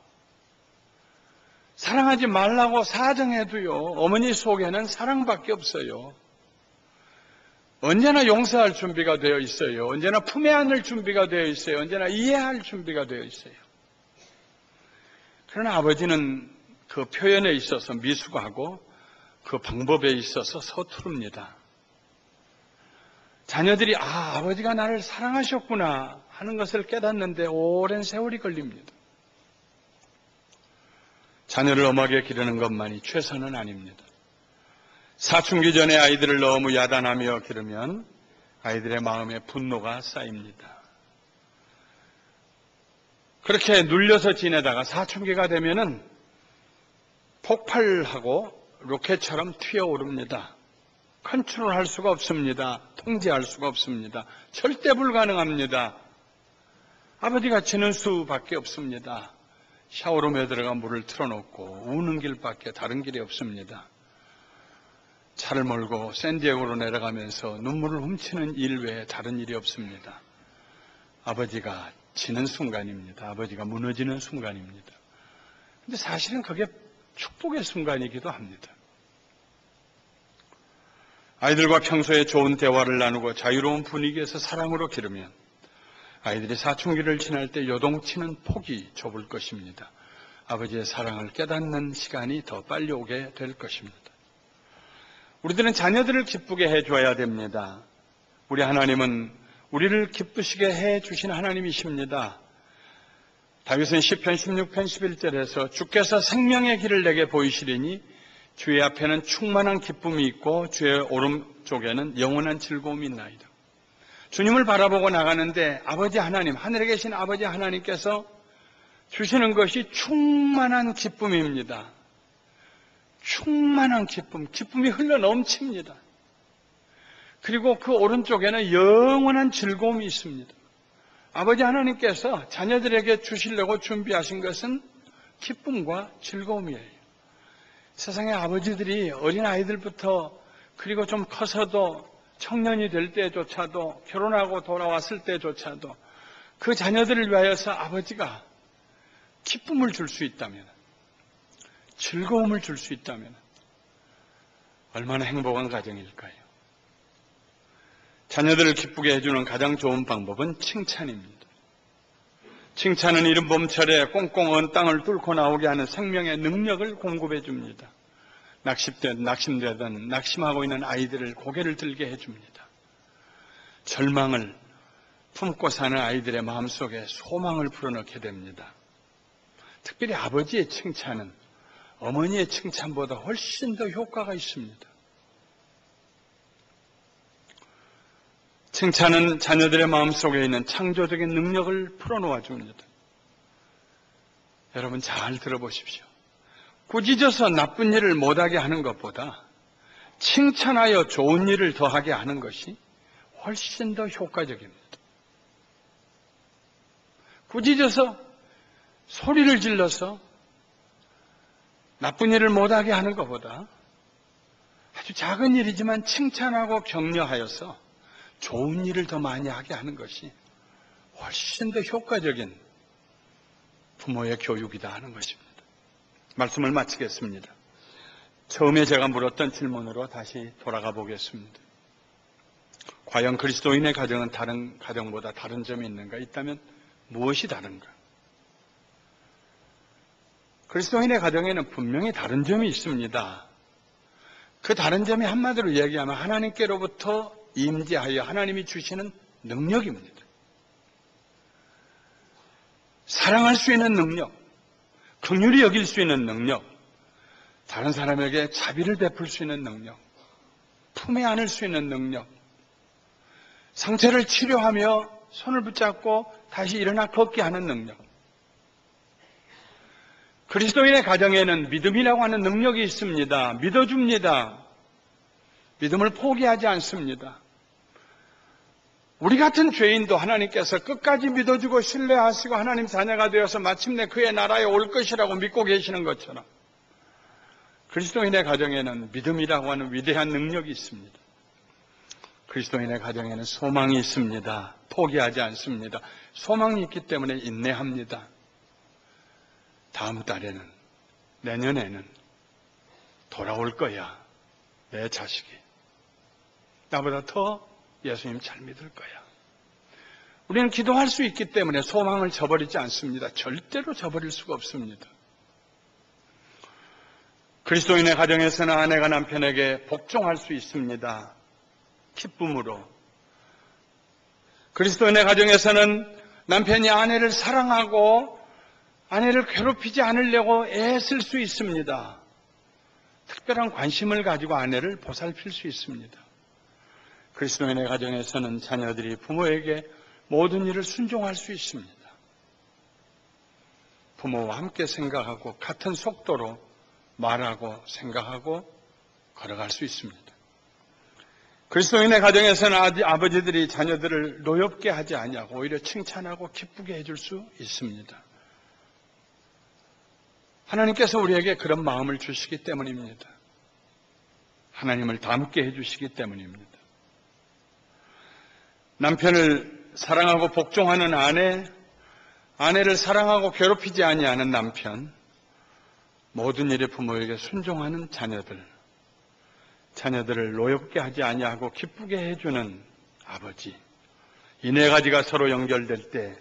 사랑하지 말라고 사정해도요, 어머니 속에는 사랑밖에 없어요. 언제나 용서할 준비가 되어 있어요. 언제나 품에 안을 준비가 되어 있어요. 언제나 이해할 준비가 되어 있어요. 그러나 아버지는 그 표현에 있어서 미숙하고 그 방법에 있어서 서투릅니다. 자녀들이 아버지가 나를 사랑하셨구나 하는 것을 깨닫는데 오랜 세월이 걸립니다. 자녀를 엄하게 기르는 것만이 최선은 아닙니다. 사춘기 전에 아이들을 너무 야단하며 기르면 아이들의 마음에 분노가 쌓입니다. 그렇게 눌려서 지내다가 사춘기가 되면은 폭발하고 로켓처럼 튀어오릅니다. 컨트롤할 수가 없습니다. 통제할 수가 없습니다. 절대 불가능합니다. 아버지가 지는 수밖에 없습니다. 샤워룸에 들어가 물을 틀어놓고 우는 길밖에 다른 길이 없습니다. 차를 몰고 샌디에고로 내려가면서 눈물을 훔치는 일 외에 다른 일이 없습니다. 아버지가 지는 순간입니다. 아버지가 무너지는 순간입니다. 근데 사실은 그게 축복의 순간이기도 합니다. 아이들과 평소에 좋은 대화를 나누고 자유로운 분위기에서 사랑으로 기르면 아이들이 사춘기를 지날 때 요동치는 폭이 좁을 것입니다. 아버지의 사랑을 깨닫는 시간이 더 빨리 오게 될 것입니다. 우리들은 자녀들을 기쁘게 해줘야 됩니다. 우리 하나님은 우리를 기쁘시게 해주신 하나님이십니다. 다윗은 시편 16편 11절에서 주께서 생명의 길을 내게 보이시리니 주의 앞에는 충만한 기쁨이 있고 주의 오른쪽에는 영원한 즐거움이 있나이다. 주님을 바라보고 나가는데 아버지 하나님, 하늘에 계신 아버지 하나님께서 주시는 것이 충만한 기쁨입니다. 충만한 기쁨, 기쁨이 흘러 넘칩니다. 그리고 그 오른쪽에는 영원한 즐거움이 있습니다. 아버지 하나님께서 자녀들에게 주시려고 준비하신 것은 기쁨과 즐거움이에요. 세상의 아버지들이 어린아이들부터 그리고 좀 커서도 청년이 될 때조차도 결혼하고 돌아왔을 때조차도 그 자녀들을 위하여서 아버지가 기쁨을 줄 수 있다면, 즐거움을 줄 수 있다면 얼마나 행복한 가정일까요? 자녀들을 기쁘게 해주는 가장 좋은 방법은 칭찬입니다. 칭찬은 이른 봄철에 꽁꽁 언 땅을 뚫고 나오게 하는 생명의 능력을 공급해 줍니다. 낙심되든 낙심하고 있는 아이들을 고개를 들게 해줍니다. 절망을 품고 사는 아이들의 마음속에 소망을 불어넣게 됩니다. 특별히 아버지의 칭찬은 어머니의 칭찬보다 훨씬 더 효과가 있습니다. 칭찬은 자녀들의 마음속에 있는 창조적인 능력을 풀어놓아 줍니다. 여러분 잘 들어보십시오. 꾸짖어서 나쁜 일을 못하게 하는 것보다 칭찬하여 좋은 일을 더하게 하는 것이 훨씬 더 효과적입니다. 꾸짖어서 소리를 질러서 나쁜 일을 못하게 하는 것보다 아주 작은 일이지만 칭찬하고 격려하여서 좋은 일을 더 많이 하게 하는 것이 훨씬 더 효과적인 부모의 교육이다 하는 것입니다. 말씀을 마치겠습니다. 처음에 제가 물었던 질문으로 다시 돌아가 보겠습니다. 과연 그리스도인의 가정은 다른 가정보다 다른 점이 있는가? 있다면 무엇이 다른가? 그리스도인의 가정에는 분명히 다른 점이 있습니다. 그 다른 점이 한마디로 이야기하면 하나님께로부터 임재하여 하나님이 주시는 능력입니다. 사랑할 수 있는 능력, 긍휼히 여길 수 있는 능력, 다른 사람에게 자비를 베풀 수 있는 능력, 품에 안을 수 있는 능력, 상처를 치료하며 손을 붙잡고 다시 일어나 걷게 하는 능력. 그리스도인의 가정에는 믿음이라고 하는 능력이 있습니다. 믿어줍니다. 믿음을 포기하지 않습니다. 우리 같은 죄인도 하나님께서 끝까지 믿어주고 신뢰하시고 하나님 자녀가 되어서 마침내 그의 나라에 올 것이라고 믿고 계시는 것처럼 그리스도인의 가정에는 믿음이라고 하는 위대한 능력이 있습니다. 그리스도인의 가정에는 소망이 있습니다. 포기하지 않습니다. 소망이 있기 때문에 인내합니다. 다음 달에는, 내년에는 돌아올 거야. 내 자식이. 나보다 더 예수님 잘 믿을 거야. 우리는 기도할 수 있기 때문에 소망을 저버리지 않습니다. 절대로 저버릴 수가 없습니다. 그리스도인의 가정에서는 아내가 남편에게 복종할 수 있습니다. 기쁨으로. 그리스도인의 가정에서는 남편이 아내를 사랑하고 아내를 괴롭히지 않으려고 애쓸 수 있습니다. 특별한 관심을 가지고 아내를 보살필 수 있습니다. 그리스도인의 가정에서는 자녀들이 부모에게 모든 일을 순종할 수 있습니다. 부모와 함께 생각하고 같은 속도로 말하고 생각하고 걸어갈 수 있습니다. 그리스도인의 가정에서는 아버지들이 자녀들을 노엽게 하지 아니하고 오히려 칭찬하고 기쁘게 해줄 수 있습니다. 하나님께서 우리에게 그런 마음을 주시기 때문입니다. 하나님을 닮게 해주시기 때문입니다. 남편을 사랑하고 복종하는 아내, 아내를 사랑하고 괴롭히지 아니하는 남편, 모든 일에 부모에게 순종하는 자녀들, 자녀들을 노엽게 하지 아니하고 기쁘게 해주는 아버지, 이 네 가지가 서로 연결될 때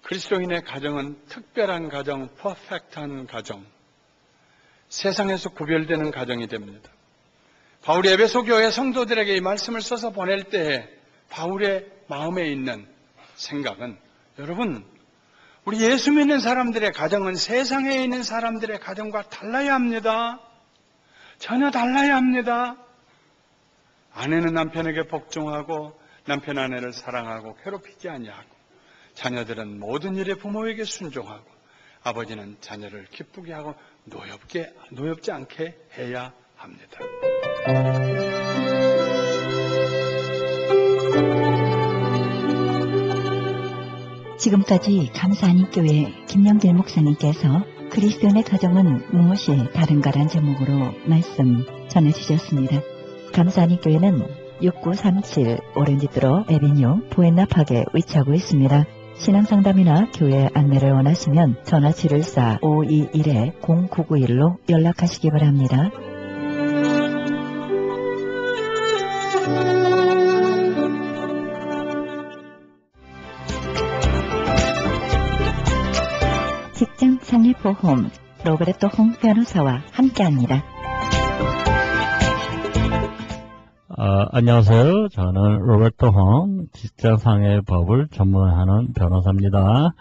그리스도인의 가정은 특별한 가정, 퍼펙트한 가정, 세상에서 구별되는 가정이 됩니다. 바울이 에베소 교회 성도들에게 이 말씀을 써서 보낼 때에 바울의 마음에 있는 생각은, 여러분, 우리 예수 믿는 사람들의 가정은 세상에 있는 사람들의 가정과 달라야 합니다. 전혀 달라야 합니다. 아내는 남편에게 복종하고 남편 아내를 사랑하고 괴롭히지 아니하고 자녀들은 모든 일에 부모에게 순종하고 아버지는 자녀를 기쁘게 하고 노엽지 않게 해야 합니다.
지금까지 감사하니교회 김영길 목사님께서 그리스도인의 가정은 무엇이 다른가란 제목으로 말씀 전해주셨습니다. 감사하니교회는 6937 오렌지드로 에비뉴 부엔나팍에 위치하고 있습니다. 신앙상담이나 교회 안내를 원하시면 전화 714-521-0991로 연락하시기 바랍니다. 직장 상해보험 로베르토 홍 변호사와 함께합니다.
안녕하세요. 저는 로베르토 홍 직장상해법을 전문하는 변호사입니다.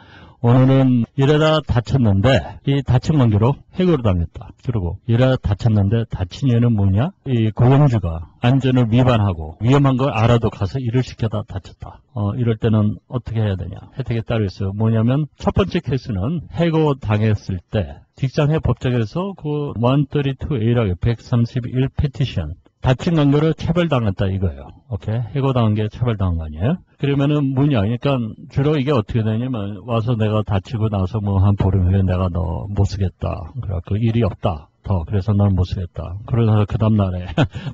오늘은 일하다 다쳤는데 이 다친 관계로 해고를 당했다. 그리고 일하다 다쳤는데 다친 이유는 뭐냐? 이 고용주가 안전을 위반하고 위험한 걸 알아도 가서 일을 시켜다 다쳤다. 이럴 때는 어떻게 해야 되냐? 혜택에 따로 있어요. 뭐냐면 첫 번째 케이스는 해고 당했을 때 직장해 법정에서 그 132A라고 131 페티션 다친 관계로 차별당했다 이거예요. 오케이? 해고당한 게 차별당한 거 아니에요? 그러면은 뭐냐? 그러니까 주로 이게 어떻게 되냐면 와서 내가 다치고 나서 뭐 한 보름 후에 내가 너 못 쓰겠다. 그래갖고 일이 없다. 그래서 넌 못 쓰겠다. 그러다가 그 다음날에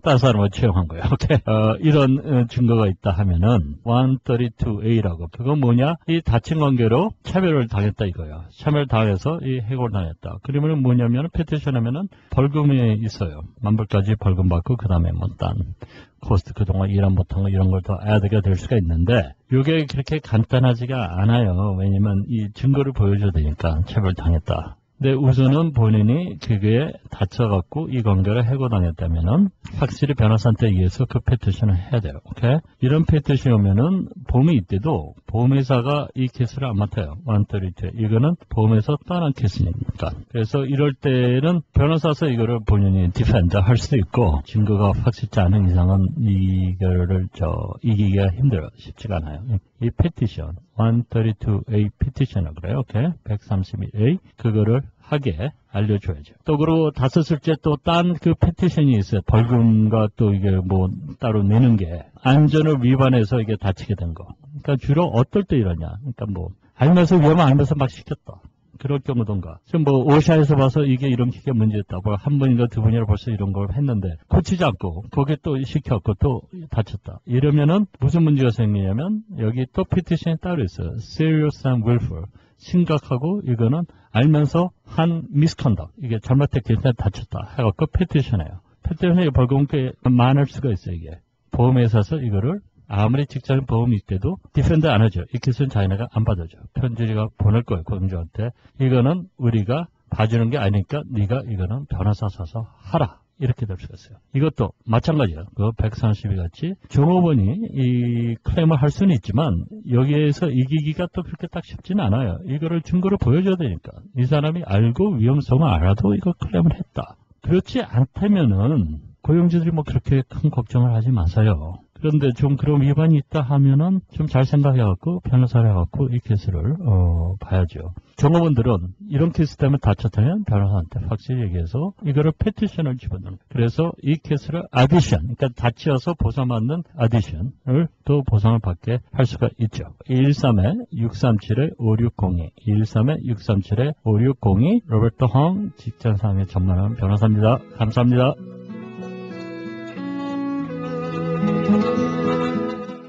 다른 사람을 채용한 거예요. 오케이? 이런 증거가 있다 하면은 132A라고. 그건 뭐냐? 이 다친 관계로 차별을 당했다 이거예요. 차별 당해서 이 해고를 당했다. 그러면은 뭐냐면 페티션 하면은 벌금이 있어요. 만불까지 벌금 받고 그 다음에 뭐 딴 코스트 그동안 일한 못한 거 이런 걸 더 애드가 될 수가 있는데 이게 그렇게 간단하지가 않아요. 왜냐면 이 증거를 보여줘야 되니까 차별 당했다. 근데 우선은 본인이 그게 다쳐갖고 이 관계를 해고당했다면은 확실히 변호사한테 의해서 그 페티션을 해야 돼요. 오케이? 이런 페티션이 오면은 보험이 있대도 보험회사가 이 케이스를 안 맡아요. 132. 이거는 보험회사 떠난 케이스니까. 그래서 이럴 때는 변호사서 이거를 본인이 디펜더 할 수도 있고 증거가 확실치 않은 이상은 이거를 이기기가 힘들어요. 쉽지가 않아요. 이 페티션 132A 페티션이라고 그래요. 오케이? 132A 그거를 하게 알려줘야죠. 또 그리고 다쳤을때 또 딴 그 페티션이 있어요. 벌금과 또 이게 뭐 따로 내는 게 안전을 위반해서 이게 다치게 된 거. 그러니까 주로 어떨 때 이러냐. 그러니까 뭐 알면서 위험을 알면서 막 시켰다. 그럴 경우던가. 지금 뭐 오샤에서 봐서 이게 이런 게 문제였다. 뭐 한 번인가 두 번이나 벌써 이런 걸 했는데 고치지 않고 거기에 또 시켰고 또 다쳤다. 이러면은 무슨 문제가 생기냐면 여기 또 페티션이 따로 있어요. Serious and willful. 심각하고 이거는 알면서 한 misconduct. 이게 잘못했기 때문에 다쳤다. 해갖고 페티션이에요. 페티션에 벌금이 꽤 많을 수가 있어요. 이게. 보험회사에서 이거를 아무리 직장 보험이 있대도 디펜드 안 하죠. 이 케이스는 자기네가 안 받아줘. 편지가 보낼 거예요. 고용주한테. 이거는 우리가 봐주는 게 아니니까 네가 이거는 변호사 사서 하라. 이렇게 될 수가 있어요. 이것도 마찬가지예요. 그 132 같이 종업원이 이 클레임을 할 수는 있지만 여기에서 이기기가 또 그렇게 딱 쉽지는 않아요. 이거를 증거로 보여줘야 되니까. 이 사람이 알고 위험성을 알아도 이거 클레임을 했다. 그렇지 않다면은 고용주들이 뭐 그렇게 큰 걱정을 하지 마세요. 그런데 좀 그런 위반이 있다 하면은 좀 잘 생각해갖고 변호사를 해갖고 이 케이스를 봐야죠. 종업원들은 이런 케이스 때문에 다쳤다면 변호사한테 확실히 얘기해서 이거를 페티션을 집어넣는. 그래서 이 케이스를 아디션, 그러니까 다치어서 보상받는 아디션을 또 보상을 받게 할 수가 있죠. 213-637-5602, 213-637-5602 로베르토 홍 직장상해 전문한 변호사입니다. 감사합니다.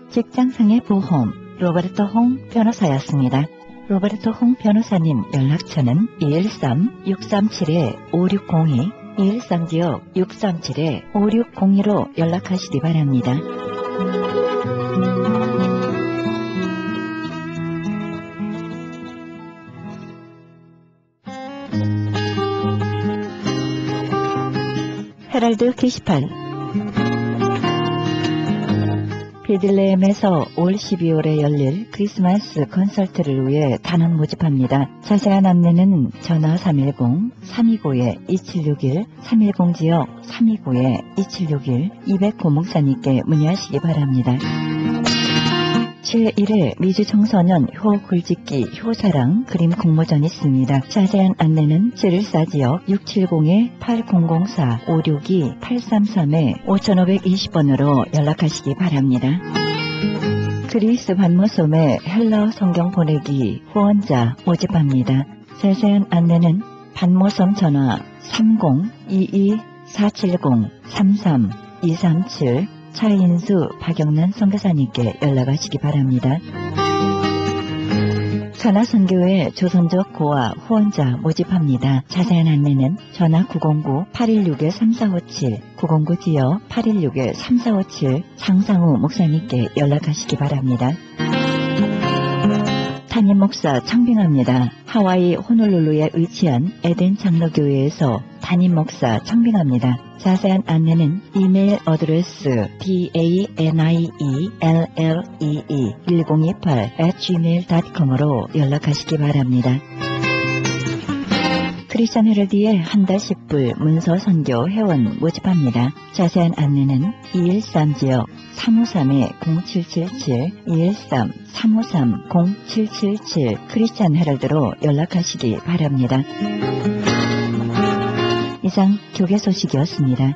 직장상해 보험 로베르토 홍 변호사였습니다. 로베르토 홍 변호사님 연락처는 213-637-5602, 213-637-5602로 연락하시기 바랍니다. 헤럴드 게시판 베들레헴에서 올 12월에 열릴 크리스마스 콘서트를 위해 단원 모집합니다. 자세한 안내는 전화 310-329-2761, 310지역 329-2761, 200 목사님께 문의하시기 바랍니다. 제1회 미주 청소년 효 글짓기 효사랑 그림 공모전이 있습니다. 자세한 안내는 714지역 670-8004-562-833-5520번으로 연락하시기 바랍니다. 그리스 반모섬에 헬라어 성경 보내기 후원자 모집합니다. 자세한 안내는 반모섬 전화 30-22-470-33-237 차인수 박영란 선교사님께 연락하시기 바랍니다. 산하선교회 조선족 고아 후원자 모집합니다. 자세한 안내는 전화 909-816-3457, 909지역 816-3457 장상우 목사님께 연락하시기 바랍니다. 담임 목사 청빙합니다. 하와이 호놀룰루에 위치한 에덴 장로교회에서 담임 목사 청빙합니다. 자세한 안내는 이메일 어드레스 danielee1028@gmail.com으로 연락하시기 바랍니다. 크리스천 헤럴드의 한 달 10불 문서 선교 회원 모집합니다. 자세한 안내는 213지역 353-0777, 213-353-0777 크리스천 헤럴드로 연락하시기 바랍니다. 이상 교계 소식이었습니다.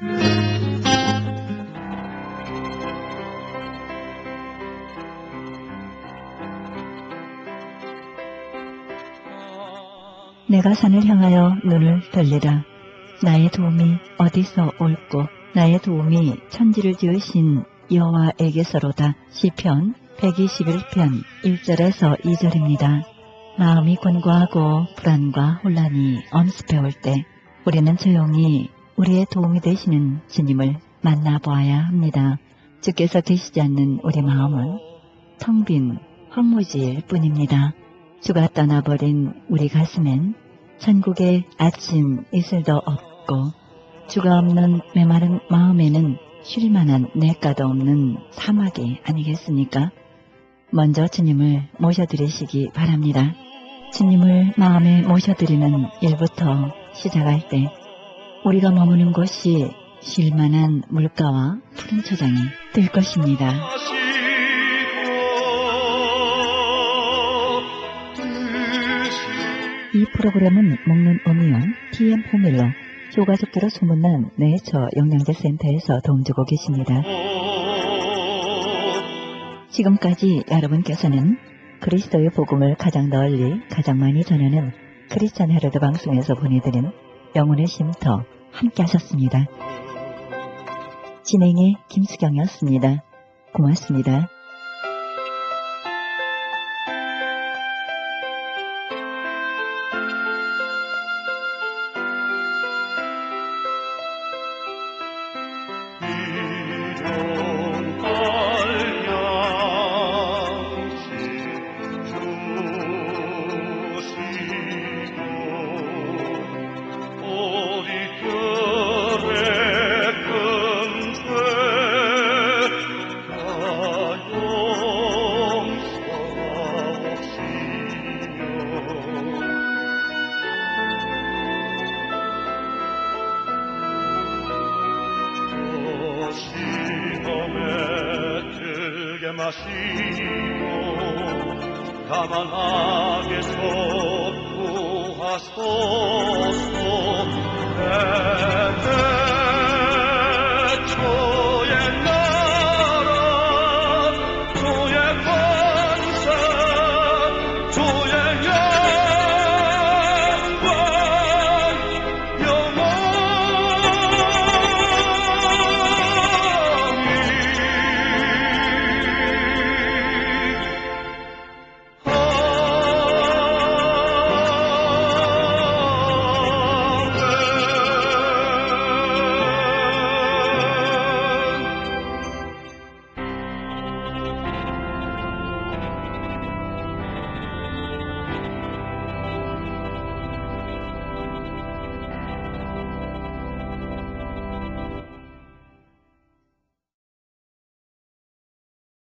내가 산을 향하여 눈을 돌리라. 나의 도움이 어디서 올꼬? 나의 도움이 천지를 지으신 여호와에게서로다. 시편 121편 1절에서 2절입니다. 마음이 곤고하고 불안과 혼란이 엄습해올 때 우리는 조용히 우리의 도움이 되시는 주님을 만나보아야 합니다. 주께서 계시지 않는 우리 마음은 텅 빈 헛무지일 뿐입니다. 주가 떠나버린 우리 가슴엔 천국의 아침 이슬도 없고 주가 없는 메마른 마음에는 쉴만한 냇가도 없는 사막이 아니겠습니까? 먼저 주님을 모셔드리시기 바랍니다. 주님을 마음에 모셔드리는 일부터 시작할 때 우리가 머무는 곳이 쉴만한 물가와 푸른 초장이 될 것입니다. 이 프로그램은 먹는 어미용 TM 포밀러 효과좋기로 소문난 네이처 영양제 센터에서 도움주고 계십니다. 지금까지 여러분께서는 그리스도의 복음을 가장 널리 가장 많이 전하는 크리스천 헤럴드 방송에서 보내드린 영혼의 쉼터 함께 하셨습니다. 진행의 김수경이었습니다. 고맙습니다.
마시고 가만하게 속구하소서.